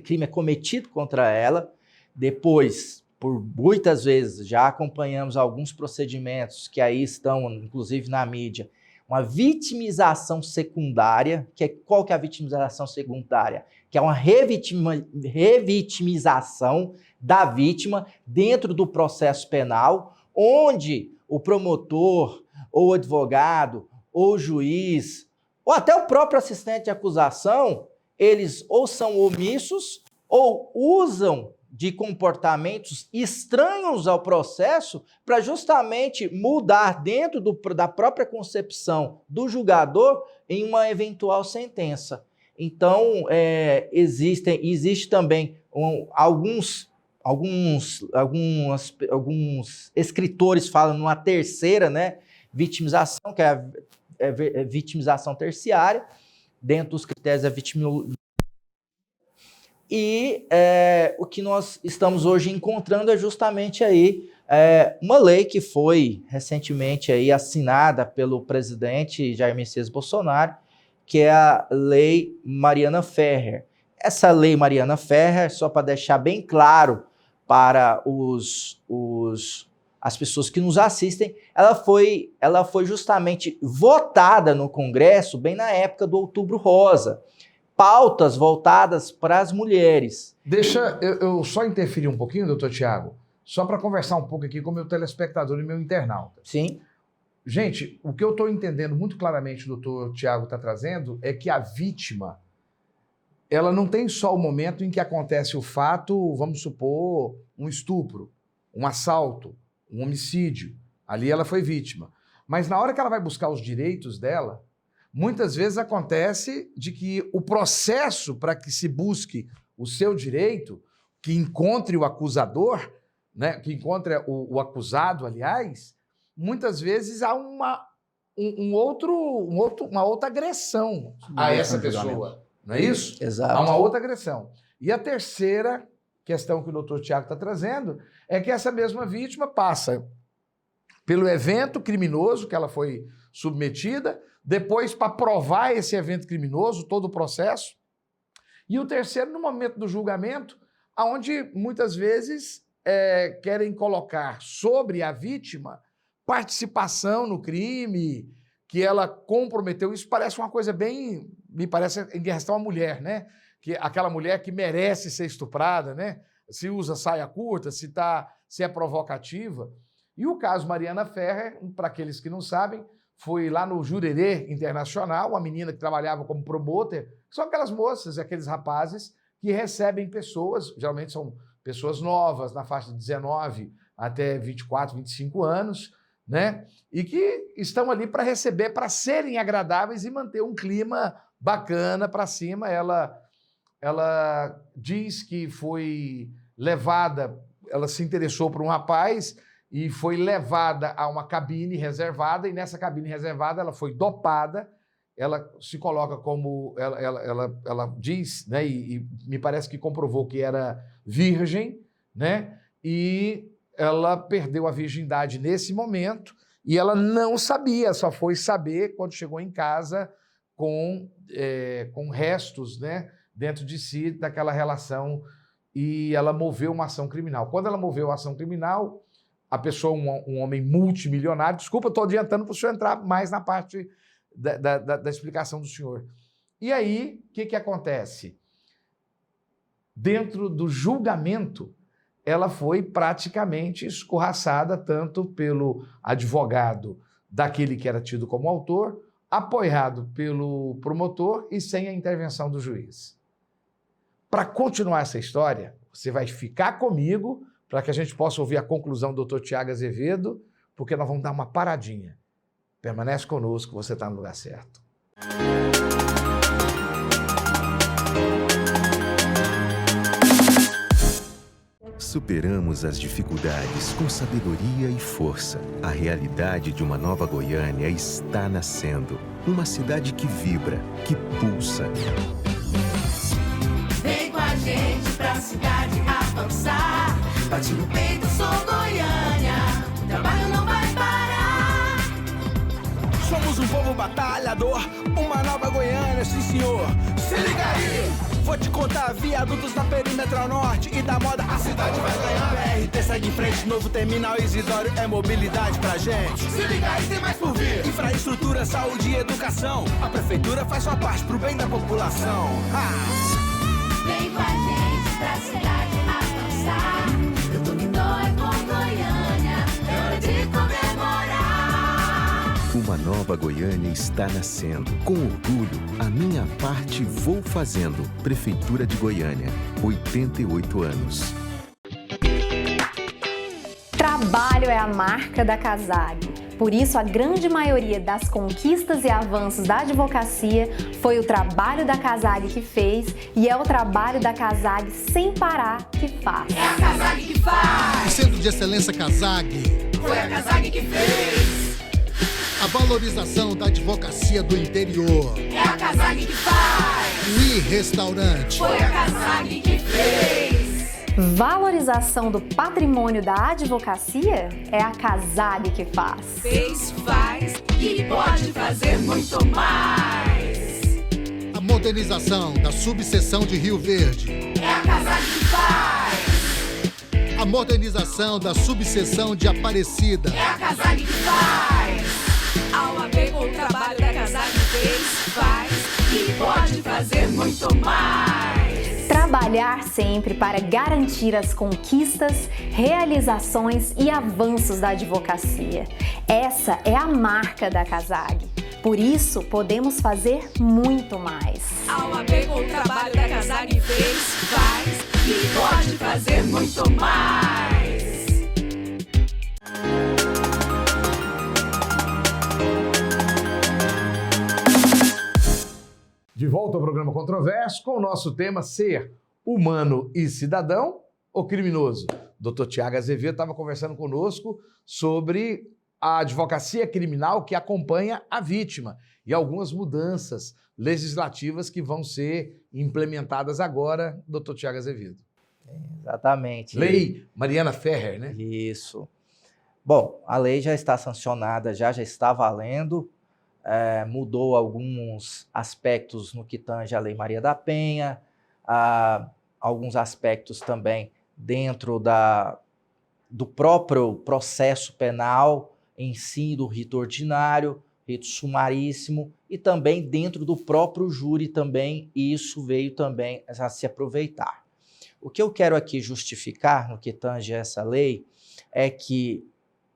crime cometido contra ela. Depois, por muitas vezes, já acompanhamos alguns procedimentos que aí estão, inclusive na mídia, uma vitimização secundária. Qual que é a vitimização secundária? Que é uma revitimização da vítima dentro do processo penal, onde o promotor, ou o advogado, ou o juiz, ou até o próprio assistente de acusação, eles ou são omissos ou usam de comportamentos estranhos ao processo para justamente mudar dentro da própria concepção do julgador em uma eventual sentença. Então, existe também alguns escritores falam numa terceira, né, vitimização, que é a vitimização terciária, dentro dos critérios da vitimologia. E o que nós estamos hoje encontrando é justamente aí uma lei que foi recentemente aí assinada pelo presidente Jair Messias Bolsonaro, que é a Lei Mariana Ferrer. Essa Lei Mariana Ferrer, só para deixar bem claro para as pessoas que nos assistem, ela foi justamente votada no Congresso bem na época do Outubro Rosa. Pautas voltadas para as mulheres. Deixa eu só interferir um pouquinho, doutor Tiago, só para conversar um pouco aqui com o meu telespectador e meu internauta. Sim. Gente, o que eu estou entendendo muito claramente, o doutor Tiago está trazendo, é que a vítima, ela não tem só o momento em que acontece o fato, vamos supor, um estupro, um assalto, um homicídio. Ali ela foi vítima. Mas na hora que ela vai buscar os direitos dela, muitas vezes acontece de que o processo para que se busque o seu direito, que encontre o acusador, né, que encontre o acusado, aliás, muitas vezes há uma outra agressão a essa pessoa. Não é isso? Exato. Há uma outra agressão. E a terceira questão que o doutor Tiago está trazendo é que essa mesma vítima passa pelo evento criminoso que ela foi submetida, depois para provar esse evento criminoso, todo o processo, e o terceiro no momento do julgamento, onde muitas vezes querem colocar sobre a vítima participação no crime, que ela comprometeu. Isso parece uma coisa bem, me parece em questão a mulher, né? Que aquela mulher que merece ser estuprada, né? Se usa saia curta, se é provocativa. E o caso Mariana Ferrer, para aqueles que não sabem, foi lá no Jurerê Internacional, uma menina que trabalhava como promoter, que são aquelas moças, aqueles rapazes que recebem pessoas, geralmente são pessoas novas, na faixa de 19 até 24, 25 anos, né? E que estão ali para receber, para serem agradáveis e manter um clima bacana para cima. Ela diz que foi levada, ela se interessou por um rapaz e foi levada a uma cabine reservada, e nessa cabine reservada ela foi dopada. Ela se coloca como, ela diz, né, e me parece que comprovou que era virgem, né, e ela perdeu a virgindade nesse momento, e ela não sabia, só foi saber quando chegou em casa com restos, né, dentro de si daquela relação, e ela moveu uma ação criminal. Quando ela moveu a ação criminal, a pessoa, um homem multimilionário, desculpa, estou adiantando para o senhor entrar mais na parte da explicação do senhor. E aí, o que acontece? Dentro do julgamento, ela foi praticamente escorraçada tanto pelo advogado daquele que era tido como autor, apoiado pelo promotor e sem a intervenção do juiz. Para continuar essa história, você vai ficar comigo para que a gente possa ouvir a conclusão do Dr. Tiago Azevedo, porque nós vamos dar uma paradinha. Permanece conosco, você está no lugar certo. Superamos as dificuldades com sabedoria e força. A realidade de uma nova Goiânia está nascendo. Uma cidade que vibra, que pulsa. Vem com a gente pra cidade avançar. Bate no peito, sou Goiânia. O trabalho não vai parar. Somos um povo batalhador, uma nova Goiânia, sim senhor. Se liga aí! Vou te contar, viadutos na Perimetral Norte e da moda a cidade vai ganhar. BRT segue em frente, novo terminal Isidório é mobilidade pra gente. Se liga aí, tem mais por vir. Infraestrutura, saúde e educação. A prefeitura faz sua parte pro bem da população. Vem com a gente pra cidade avançar. Eu dominou é com Goiânia, é hora de comemorar. Uma nova Goiânia está nascendo. Com orgulho, a minha parte vou fazendo. Prefeitura de Goiânia, 88 anos. Trabalho é a marca da CASAG. Por isso, a grande maioria das conquistas e avanços da advocacia foi o trabalho da CASAG que fez e é o trabalho da CASAG sem parar que faz. É a CASAG que faz. O Centro de Excelência CASAG. Foi a CASAG que fez. A valorização da advocacia do interior. É a CASAG que faz. O I-Restaurante. Foi a CASAG que fez. Valorização do patrimônio da advocacia é a CASAG que faz. Fez, faz e pode fazer muito mais. A modernização da subseção de Rio Verde. É a CASAG que faz. A modernização da subseção de Aparecida. É a CASAG que faz. A OAB com o trabalho da CASAG fez, faz e pode fazer muito mais. Trabalhar sempre para garantir as conquistas, realizações e avanços da advocacia. Essa é a marca da CASAG. Por isso, podemos fazer muito mais. A OAB com o trabalho da CASAG fez, faz e pode fazer muito mais. De volta ao programa Controverso, com o nosso tema Ser Humano e Cidadão ou Criminoso. Dr. Tiago Azevedo estava conversando conosco sobre a advocacia criminal que acompanha a vítima e algumas mudanças legislativas que vão ser implementadas agora, Dr. Tiago Azevedo. Exatamente. Lei Mariana Ferrer, né? Isso. Bom, a lei já está sancionada, já está valendo. Mudou alguns aspectos no que tange a Lei Maria da Penha, alguns aspectos também dentro do próprio processo penal em si, do rito ordinário, rito sumaríssimo, e também dentro do próprio júri também, isso veio também a se aproveitar. O que eu quero aqui justificar no que tange essa lei é que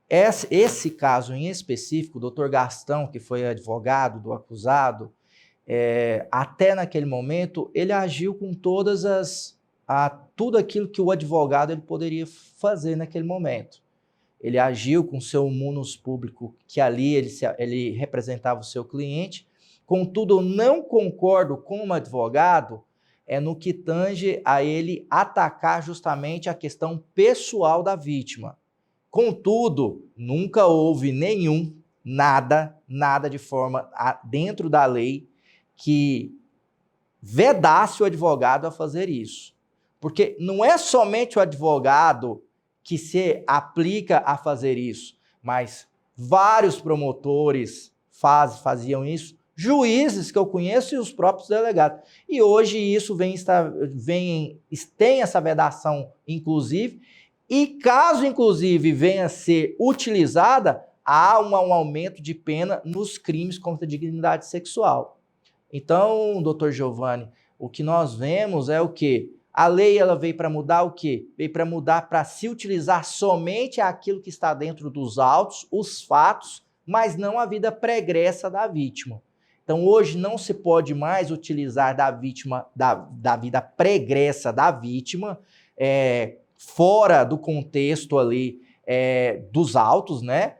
esse caso em específico, o doutor Gastão, que foi advogado do acusado, até naquele momento, ele agiu com tudo aquilo que o advogado ele poderia fazer naquele momento. Ele agiu com seu munus público, que ali ele representava o seu cliente. Contudo, eu não concordo com o advogado no que tange a ele atacar justamente a questão pessoal da vítima. Contudo, nunca houve nada de forma dentro da lei que vedasse o advogado a fazer isso. Porque não é somente o advogado que se aplica a fazer isso, mas vários promotores faziam isso, juízes que eu conheço e os próprios delegados. E hoje isso tem essa vedação, inclusive, e caso, inclusive, venha a ser utilizada, há um aumento de pena nos crimes contra a dignidade sexual. Então, doutor Giovanni, o que nós vemos é o quê? A lei ela veio para mudar o quê? Veio para mudar para se utilizar somente aquilo que está dentro dos autos, os fatos, mas não a vida pregressa da vítima. Então, hoje não se pode mais utilizar da vida pregressa da vítima, fora do contexto ali dos autos, né?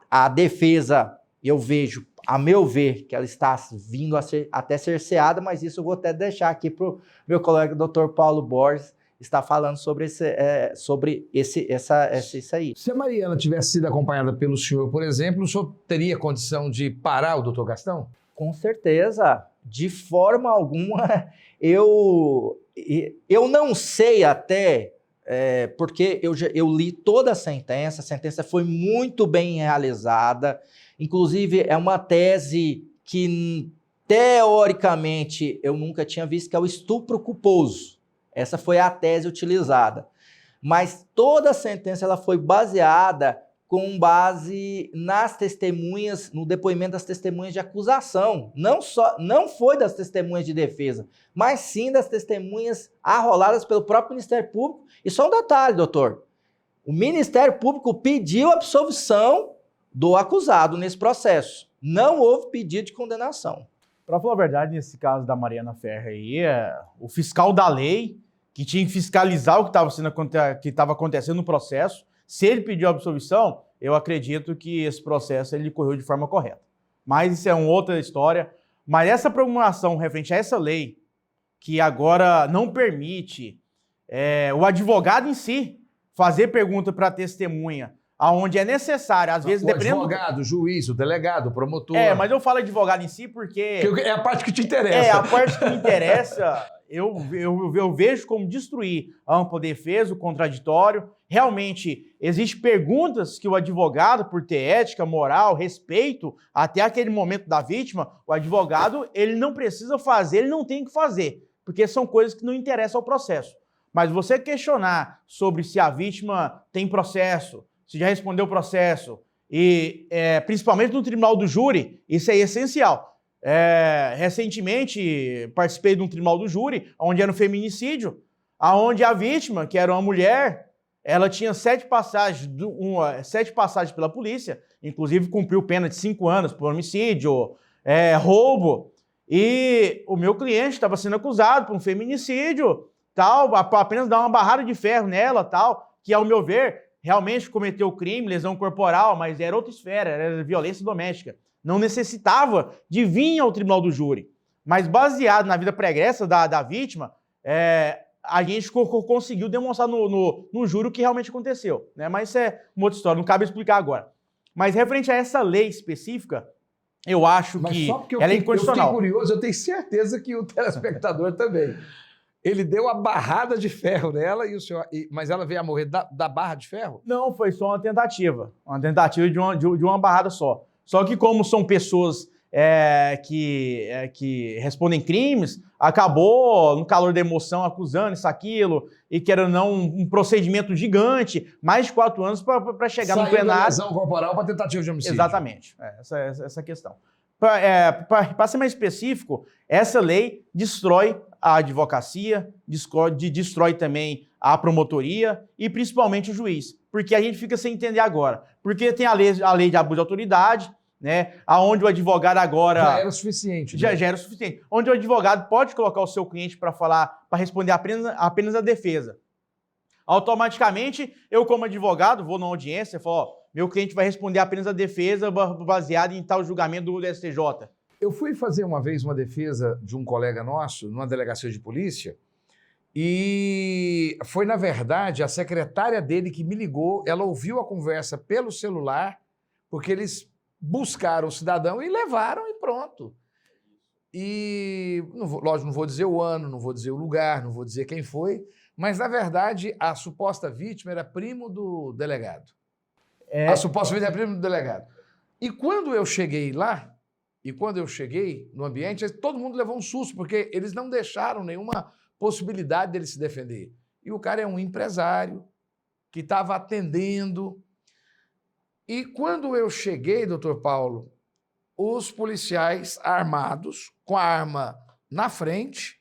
A defesa, eu vejo, a meu ver, que ela está vindo a ser até cerceada, mas isso eu vou até deixar aqui para o meu colega Dr. Paulo Borges estar falando sobre isso aí. Se a Mariana tivesse sido acompanhada pelo senhor, por exemplo, o senhor teria condição de parar o doutor Gastão? Com certeza, de forma alguma, eu não sei até, porque eu li toda a sentença foi muito bem realizada, inclusive é uma tese que, teoricamente, eu nunca tinha visto, que é o estupro culposo. Essa foi a tese utilizada. Mas toda a sentença ela foi baseada com base nas testemunhas, no depoimento das testemunhas de acusação. Não foi das testemunhas de defesa, mas sim das testemunhas arroladas pelo próprio Ministério Público. E só um detalhe, doutor. O Ministério Público pediu a absolvição do acusado nesse processo. Não houve pedido de condenação. Para falar a verdade, nesse caso da Mariana Ferrer aí, o fiscal da lei, que tinha que fiscalizar o que estava acontecendo no processo, se ele pediu a absolvição, eu acredito que esse processo ele correu de forma correta. Mas isso é uma outra história. Mas essa promulgação referente a essa lei, que agora não permite o advogado em si fazer pergunta para a testemunha, aonde é necessário, às vezes, dependendo... O advogado, o juiz, o delegado, o promotor... mas eu falo advogado em si porque... É a parte que te interessa. A parte que me interessa, eu vejo como destruir a ampla defesa, o contraditório. Realmente, existem perguntas que o advogado, por ter ética, moral, respeito, até aquele momento da vítima, o advogado, ele não precisa fazer, ele não tem que fazer, porque são coisas que não interessam ao processo. Mas você questionar sobre se a vítima tem processo, se já respondeu o processo, e principalmente no tribunal do júri, isso é essencial. Recentemente, participei de um tribunal do júri, onde era um feminicídio, onde a vítima, que era uma mulher, ela tinha 7 passagens pela polícia, inclusive cumpriu pena de 5 anos por homicídio, roubo, e o meu cliente estava sendo acusado por um feminicídio, tal, apenas dar uma barrada de ferro nela, tal, que ao meu ver, realmente cometeu crime, lesão corporal, mas era outra esfera, era violência doméstica. Não necessitava de vir ao tribunal do júri. Mas baseado na vida pregressa da vítima, a gente conseguiu demonstrar no júri o que realmente aconteceu. Né? Mas isso é uma outra história, não cabe explicar agora. Mas referente a essa lei específica, eu acho que ela é incondicional. Eu fiquei curioso, eu tenho certeza que o telespectador também. Ele deu a barrada de ferro nela, mas ela veio a morrer da barra de ferro? Não, foi só uma tentativa de uma barrada só. Só que como são pessoas que respondem crimes, acabou, no calor da emoção, acusando isso, aquilo, e querendo ou não, um procedimento gigante, mais de 4 anos para chegar no plenário. Lesão corporal para tentativa de homicídio. Exatamente, essa questão. Para ser mais específico, essa lei destrói a advocacia, destrói também a promotoria e principalmente o juiz. Porque a gente fica sem entender agora. Porque tem a lei de abuso de autoridade, né? Aonde o advogado agora... Já era suficiente. Já né? era o suficiente. Onde o advogado pode colocar o seu cliente para responder apenas a defesa. Automaticamente, eu como advogado, vou na audiência e falo, ó, meu cliente vai responder apenas a defesa baseada em tal julgamento do STJ. Eu fui fazer uma vez uma defesa de um colega nosso, numa delegacia de polícia, e foi, na verdade, a secretária dele que me ligou, ela ouviu a conversa pelo celular, porque eles buscaram o cidadão e levaram e pronto. E, lógico, não vou dizer o ano, não vou dizer o lugar, não vou dizer quem foi, mas, na verdade, a suposta vítima era primo do delegado. A suposta vítima era primo do delegado. E quando eu cheguei lá, no ambiente, todo mundo levou um susto, porque eles não deixaram nenhuma possibilidade dele se defender. E o cara é um empresário que estava atendendo. E quando eu cheguei, doutor Paulo, os policiais armados, com a arma na frente,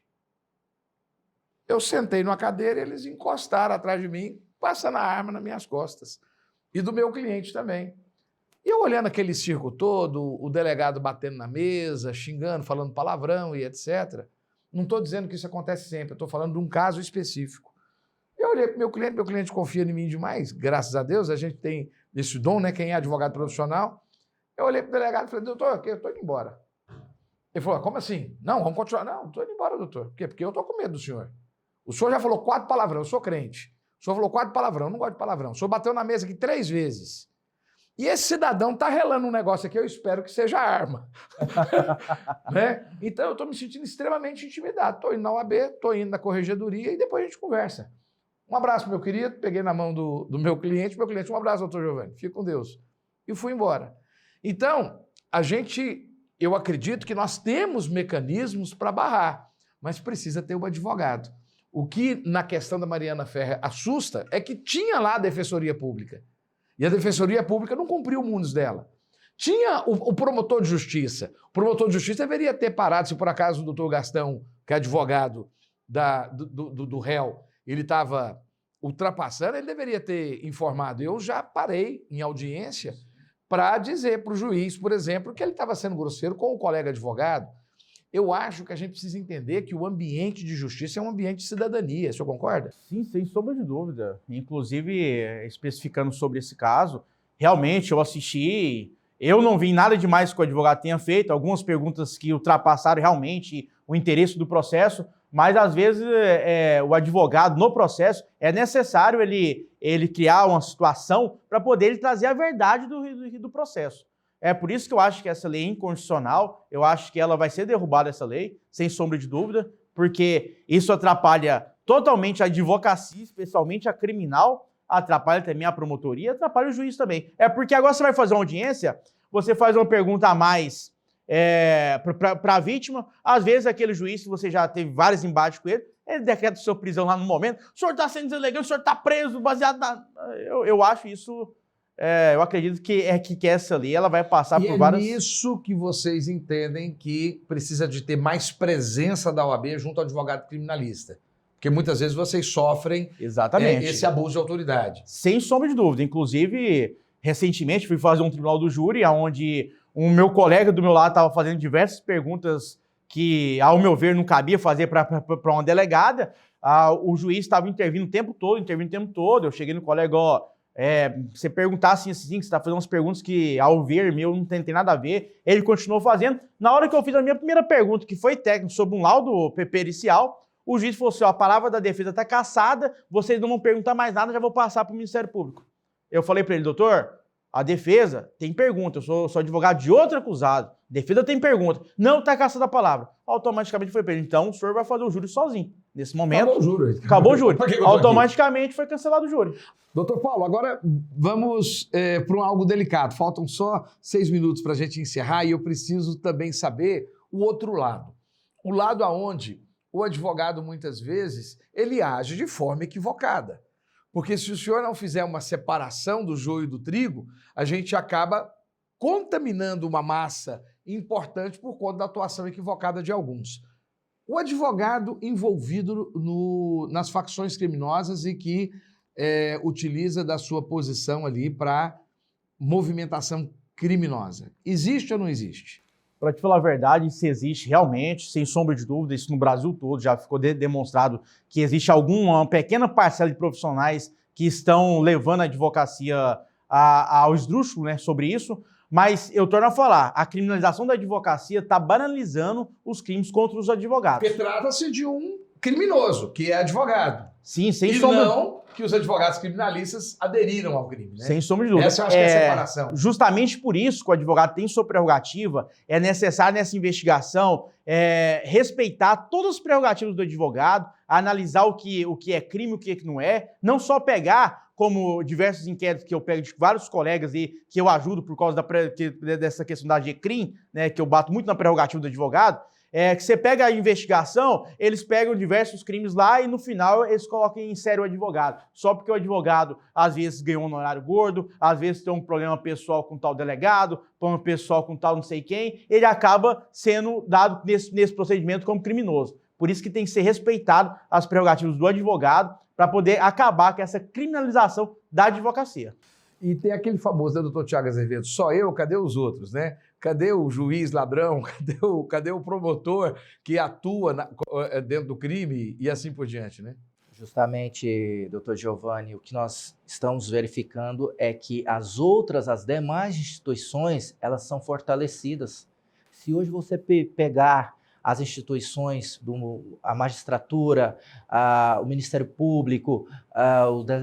eu sentei numa cadeira e eles encostaram atrás de mim, passando a arma nas minhas costas. E do meu cliente também. E eu olhando aquele circo todo, o delegado batendo na mesa, xingando, falando palavrão e etc. Não estou dizendo que isso acontece sempre, eu estou falando de um caso específico. Eu olhei para o meu cliente confia em mim demais, graças a Deus, a gente tem esse dom, né? Quem é advogado profissional. Eu olhei para o delegado e falei, doutor, eu estou indo embora. Ele falou, como assim? Não, vamos continuar. Não, estou indo embora, doutor. Por quê? Porque eu estou com medo do senhor. O senhor já falou 4 palavrão, eu sou crente. O senhor falou 4 palavrão, eu não gosto de palavrão. O senhor bateu na mesa aqui 3 vezes. E esse cidadão está relando um negócio aqui, eu espero que seja arma. Né? Então, eu estou me sentindo extremamente intimidado. Estou indo na UAB, estou indo na corregedoria e depois a gente conversa. Um abraço, meu querido. Peguei na mão do meu cliente. Um abraço, doutor Giovanni. Fique com Deus. E fui embora. Então, eu acredito que nós temos mecanismos para barrar, mas precisa ter um advogado. O que, na questão da Mariana Ferrer, assusta é que tinha lá a Defensoria Pública. E a Defensoria Pública não cumpriu o mundos dela. Tinha o promotor de justiça. O promotor de justiça deveria ter parado, se por acaso o doutor Gastão, que é advogado do réu, ele estava ultrapassando, ele deveria ter informado. Eu já parei em audiência para dizer para o juiz, por exemplo, que ele estava sendo grosseiro com o colega advogado. Eu acho que a gente precisa entender que o ambiente de justiça é um ambiente de cidadania. O senhor concorda? Sim, sem sombra de dúvida. Inclusive, especificando sobre esse caso, realmente eu assisti, eu não vi nada demais que o advogado tenha feito, algumas perguntas que ultrapassaram realmente o interesse do processo, mas às vezes o advogado no processo é necessário ele criar uma situação para poder ele trazer a verdade do processo. É por isso que eu acho que essa lei é inconstitucional, eu acho que ela vai ser derrubada, essa lei, sem sombra de dúvida, porque isso atrapalha totalmente a advocacia, especialmente a criminal, atrapalha também a promotoria, atrapalha o juiz também. É porque agora você vai fazer uma audiência, você faz uma pergunta a mais para a vítima, às vezes aquele juiz, se você já teve vários embates com ele decreta sua prisão lá no momento, o senhor está sendo deselegante, o senhor está preso, baseado na... Eu acho isso... eu acredito que essa lei ela vai passar por várias... E é nisso que vocês entendem que precisa de ter mais presença da OAB junto ao advogado criminalista. Porque muitas vezes vocês sofrem Exatamente. Esse abuso de autoridade. Sem sombra de dúvida. Inclusive, recentemente fui fazer um tribunal do júri, onde o meu colega do meu lado estava fazendo diversas perguntas que, ao meu ver, não cabia fazer para uma delegada. O juiz estava intervindo o tempo todo. Eu cheguei no colega, você perguntar assim, que você está fazendo umas perguntas que, ao ver meu, não tem nada a ver. Ele continuou fazendo. Na hora que eu fiz a minha primeira pergunta, que foi técnico sobre um laudo pericial, o juiz falou assim, a palavra da defesa está cassada, vocês não vão perguntar mais nada, já vou passar para o Ministério Público. Eu falei para ele, doutor, a defesa tem pergunta, eu sou advogado de outro acusado, defesa tem pergunta, não está cassada a palavra. Automaticamente foi para ele, então o senhor vai fazer o júri sozinho. Nesse momento... Acabou o júri. Automaticamente foi cancelado o júri. Doutor Paulo, agora vamos para algo delicado. Faltam só 6 minutos para a gente encerrar e eu preciso também saber o outro lado. O lado aonde o advogado, muitas vezes, ele age de forma equivocada. Porque se o senhor não fizer uma separação do joio e do trigo, a gente acaba contaminando uma massa importante por conta da atuação equivocada de alguns. O advogado envolvido nas facções criminosas e que utiliza da sua posição ali para movimentação criminosa. Existe ou não existe? Para te falar a verdade, isso existe realmente, sem sombra de dúvida, isso no Brasil todo já ficou demonstrado que existe uma pequena parcela de profissionais que estão levando a advocacia ao esdrúxulo, né, sobre isso, mas eu torno a falar, a criminalização da advocacia está banalizando os crimes contra os advogados. Porque trata-se de um criminoso, que é advogado. Sim, sem E sombra... não que os advogados criminalistas aderiram ao crime, né? Sem sombra de dúvida. Essa eu acho que é a separação. Justamente por isso que o advogado tem sua prerrogativa, é necessário nessa investigação respeitar todas as prerrogativas do advogado, analisar o que é crime e o que não é, não só pegar, como diversos inquéritos que eu pego de vários colegas e que eu ajudo por causa dessa questão da AGCRIM, né, que eu bato muito na prerrogativa do advogado, que você pega a investigação, eles pegam diversos crimes lá e no final eles colocam em sério o advogado. Só porque o advogado às vezes ganhou um honorário gordo, às vezes tem um problema pessoal com tal delegado, problema pessoal com tal não sei quem, ele acaba sendo dado nesse procedimento como criminoso. Por isso que tem que ser respeitado as prerrogativas do advogado para poder acabar com essa criminalização da advocacia. E tem aquele famoso, né, doutor Tiago Azevedo, só eu, cadê os outros, né? Cadê o juiz ladrão? Cadê o promotor que atua dentro do crime e assim por diante, né? Justamente, doutor Giovanni, o que nós estamos verificando é que as demais instituições, elas são fortalecidas. Se hoje você pegar as instituições, a magistratura, o Ministério Público,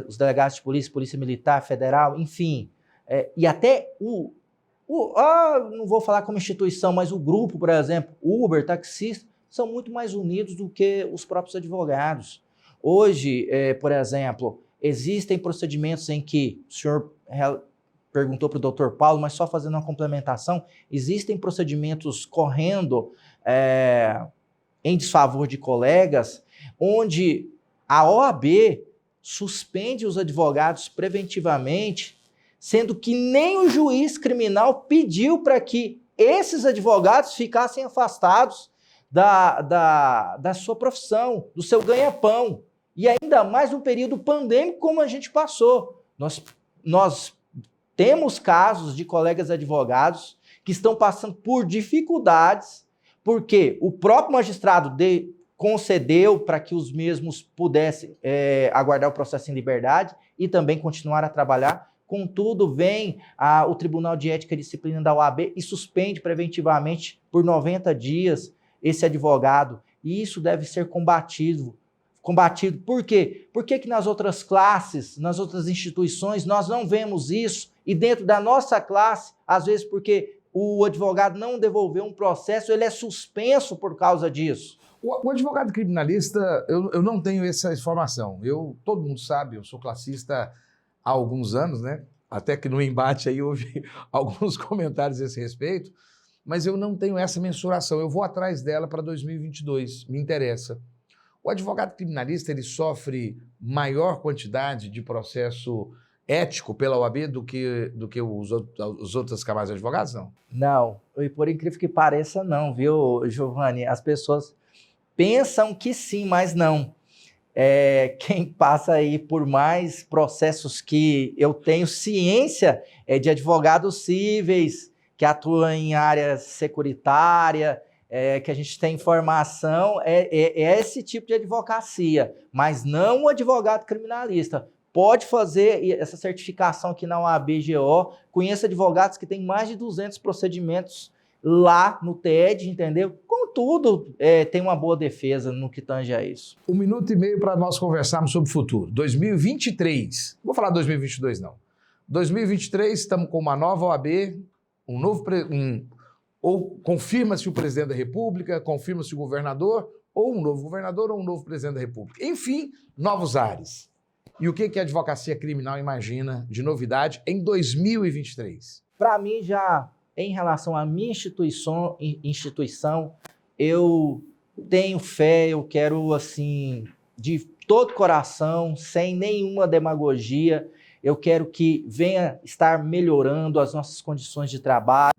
os delegados de polícia, Polícia Militar, Federal, enfim, e até não vou falar como instituição, mas o grupo, por exemplo, Uber, taxista, são muito mais unidos do que os próprios advogados. Hoje, por exemplo, existem procedimentos em que, o senhor perguntou para o doutor Paulo, mas só fazendo uma complementação, existem procedimentos correndo em desfavor de colegas, onde a OAB suspende os advogados preventivamente, sendo que nem o juiz criminal pediu para que esses advogados ficassem afastados da sua profissão, do seu ganha-pão. E ainda mais no período pandêmico como a gente passou. Nós temos casos de colegas advogados que estão passando por dificuldades porque o próprio magistrado concedeu para que os mesmos pudessem aguardar o processo em liberdade e também continuar a trabalhar. Contudo, vem o Tribunal de Ética e Disciplina da OAB e suspende preventivamente por 90 dias esse advogado. E isso deve ser combatido. Por quê? Por que nas outras classes, nas outras instituições, nós não vemos isso? E dentro da nossa classe, às vezes porque o advogado não devolveu um processo, ele é suspenso por causa disso. O advogado criminalista, eu não tenho essa informação. Todo mundo sabe, eu sou classista há alguns anos, né? Até que no embate aí houve alguns comentários a esse respeito, mas eu não tenho essa mensuração. Eu vou atrás dela para 2022, me interessa. O advogado criminalista, ele sofre maior quantidade de processo ético pela OAB do que os outras camadas de advogados, não? Não, e por incrível que pareça, não, viu, Giovanni? As pessoas pensam que sim, mas não. Quem passa aí por mais processos que eu tenho ciência é de advogados cíveis, que atuam em área securitária, que a gente tem informação, esse tipo de advocacia, mas não o advogado criminalista. Pode fazer essa certificação aqui na OAB-GO, conheço advogados que têm mais de 200 procedimentos lá no TED, entendeu? Contudo, tem uma boa defesa no que tange a isso. 1 minuto e meio para nós conversarmos sobre o futuro. 2023, não vou falar 2022 não. 2023, estamos com uma nova OAB, ou confirma-se o presidente da República, confirma-se o governador, ou um novo governador, ou um novo presidente da República. Enfim, novos ares. E o que a advocacia criminal imagina de novidade em 2023? Para mim, já em relação à minha instituição, eu tenho fé, eu quero, assim, de todo coração, sem nenhuma demagogia, eu quero que venha estar melhorando as nossas condições de trabalho,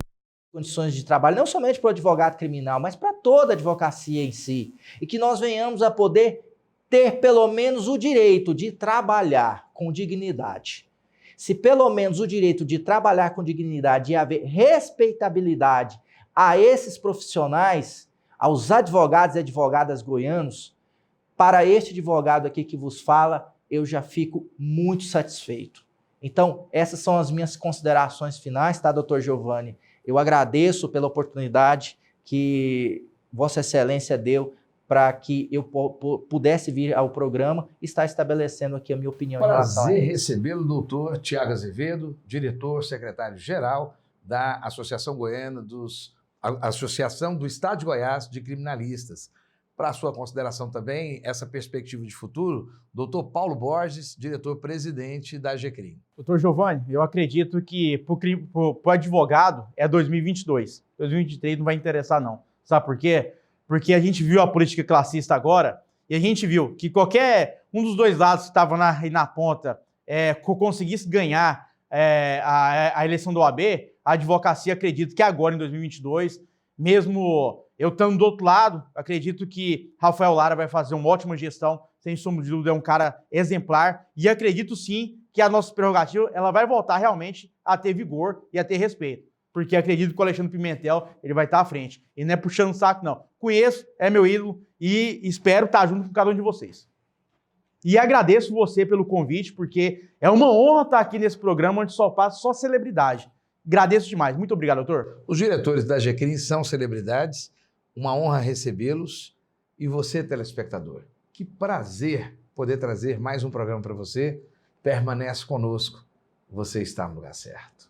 não somente para o advogado criminal, mas para toda a advocacia em si, e que nós venhamos a poder ter pelo menos o direito de trabalhar com dignidade. Se pelo menos o direito de trabalhar com dignidade e haver respeitabilidade a esses profissionais, aos advogados e advogadas goianos, para este advogado aqui que vos fala, eu já fico muito satisfeito. Então, essas são as minhas considerações finais, tá, doutor Giovanni? Eu agradeço pela oportunidade que Vossa Excelência deu para que eu pudesse vir ao programa e estar estabelecendo aqui a minha opinião. Prazer recebê-lo, doutor Tiago Azevedo, diretor, secretário-geral da Associação Goiana Associação do Estado de Goiás de Criminalistas. Para a sua consideração também, essa perspectiva de futuro, doutor Paulo Borges, diretor-presidente da GCRIM. Doutor Giovanni, eu acredito que para o advogado é 2022. 2023 não vai interessar, não. Sabe por quê? Porque a gente viu a política classista agora e a gente viu que qualquer um dos dois lados que estava na ponta conseguisse ganhar a eleição do OAB, a advocacia acredito que agora, em 2022, mesmo eu estando do outro lado, acredito que Rafael Lara vai fazer uma ótima gestão, sem sombra de dúvida, é um cara exemplar, e acredito sim que a nossa prerrogativa ela vai voltar realmente a ter vigor e a ter respeito, porque acredito que o Alexandre Pimentel ele vai estar à frente, e não é puxando o saco não, conheço, é meu ídolo, e espero estar junto com cada um de vocês. E agradeço você pelo convite, porque é uma honra estar aqui nesse programa onde só passa só celebridade. Agradeço demais. Muito obrigado, doutor. Os diretores da GCRIM são celebridades, uma honra recebê-los. E você, telespectador, que prazer poder trazer mais um programa para você. Permanece conosco, você está no lugar certo.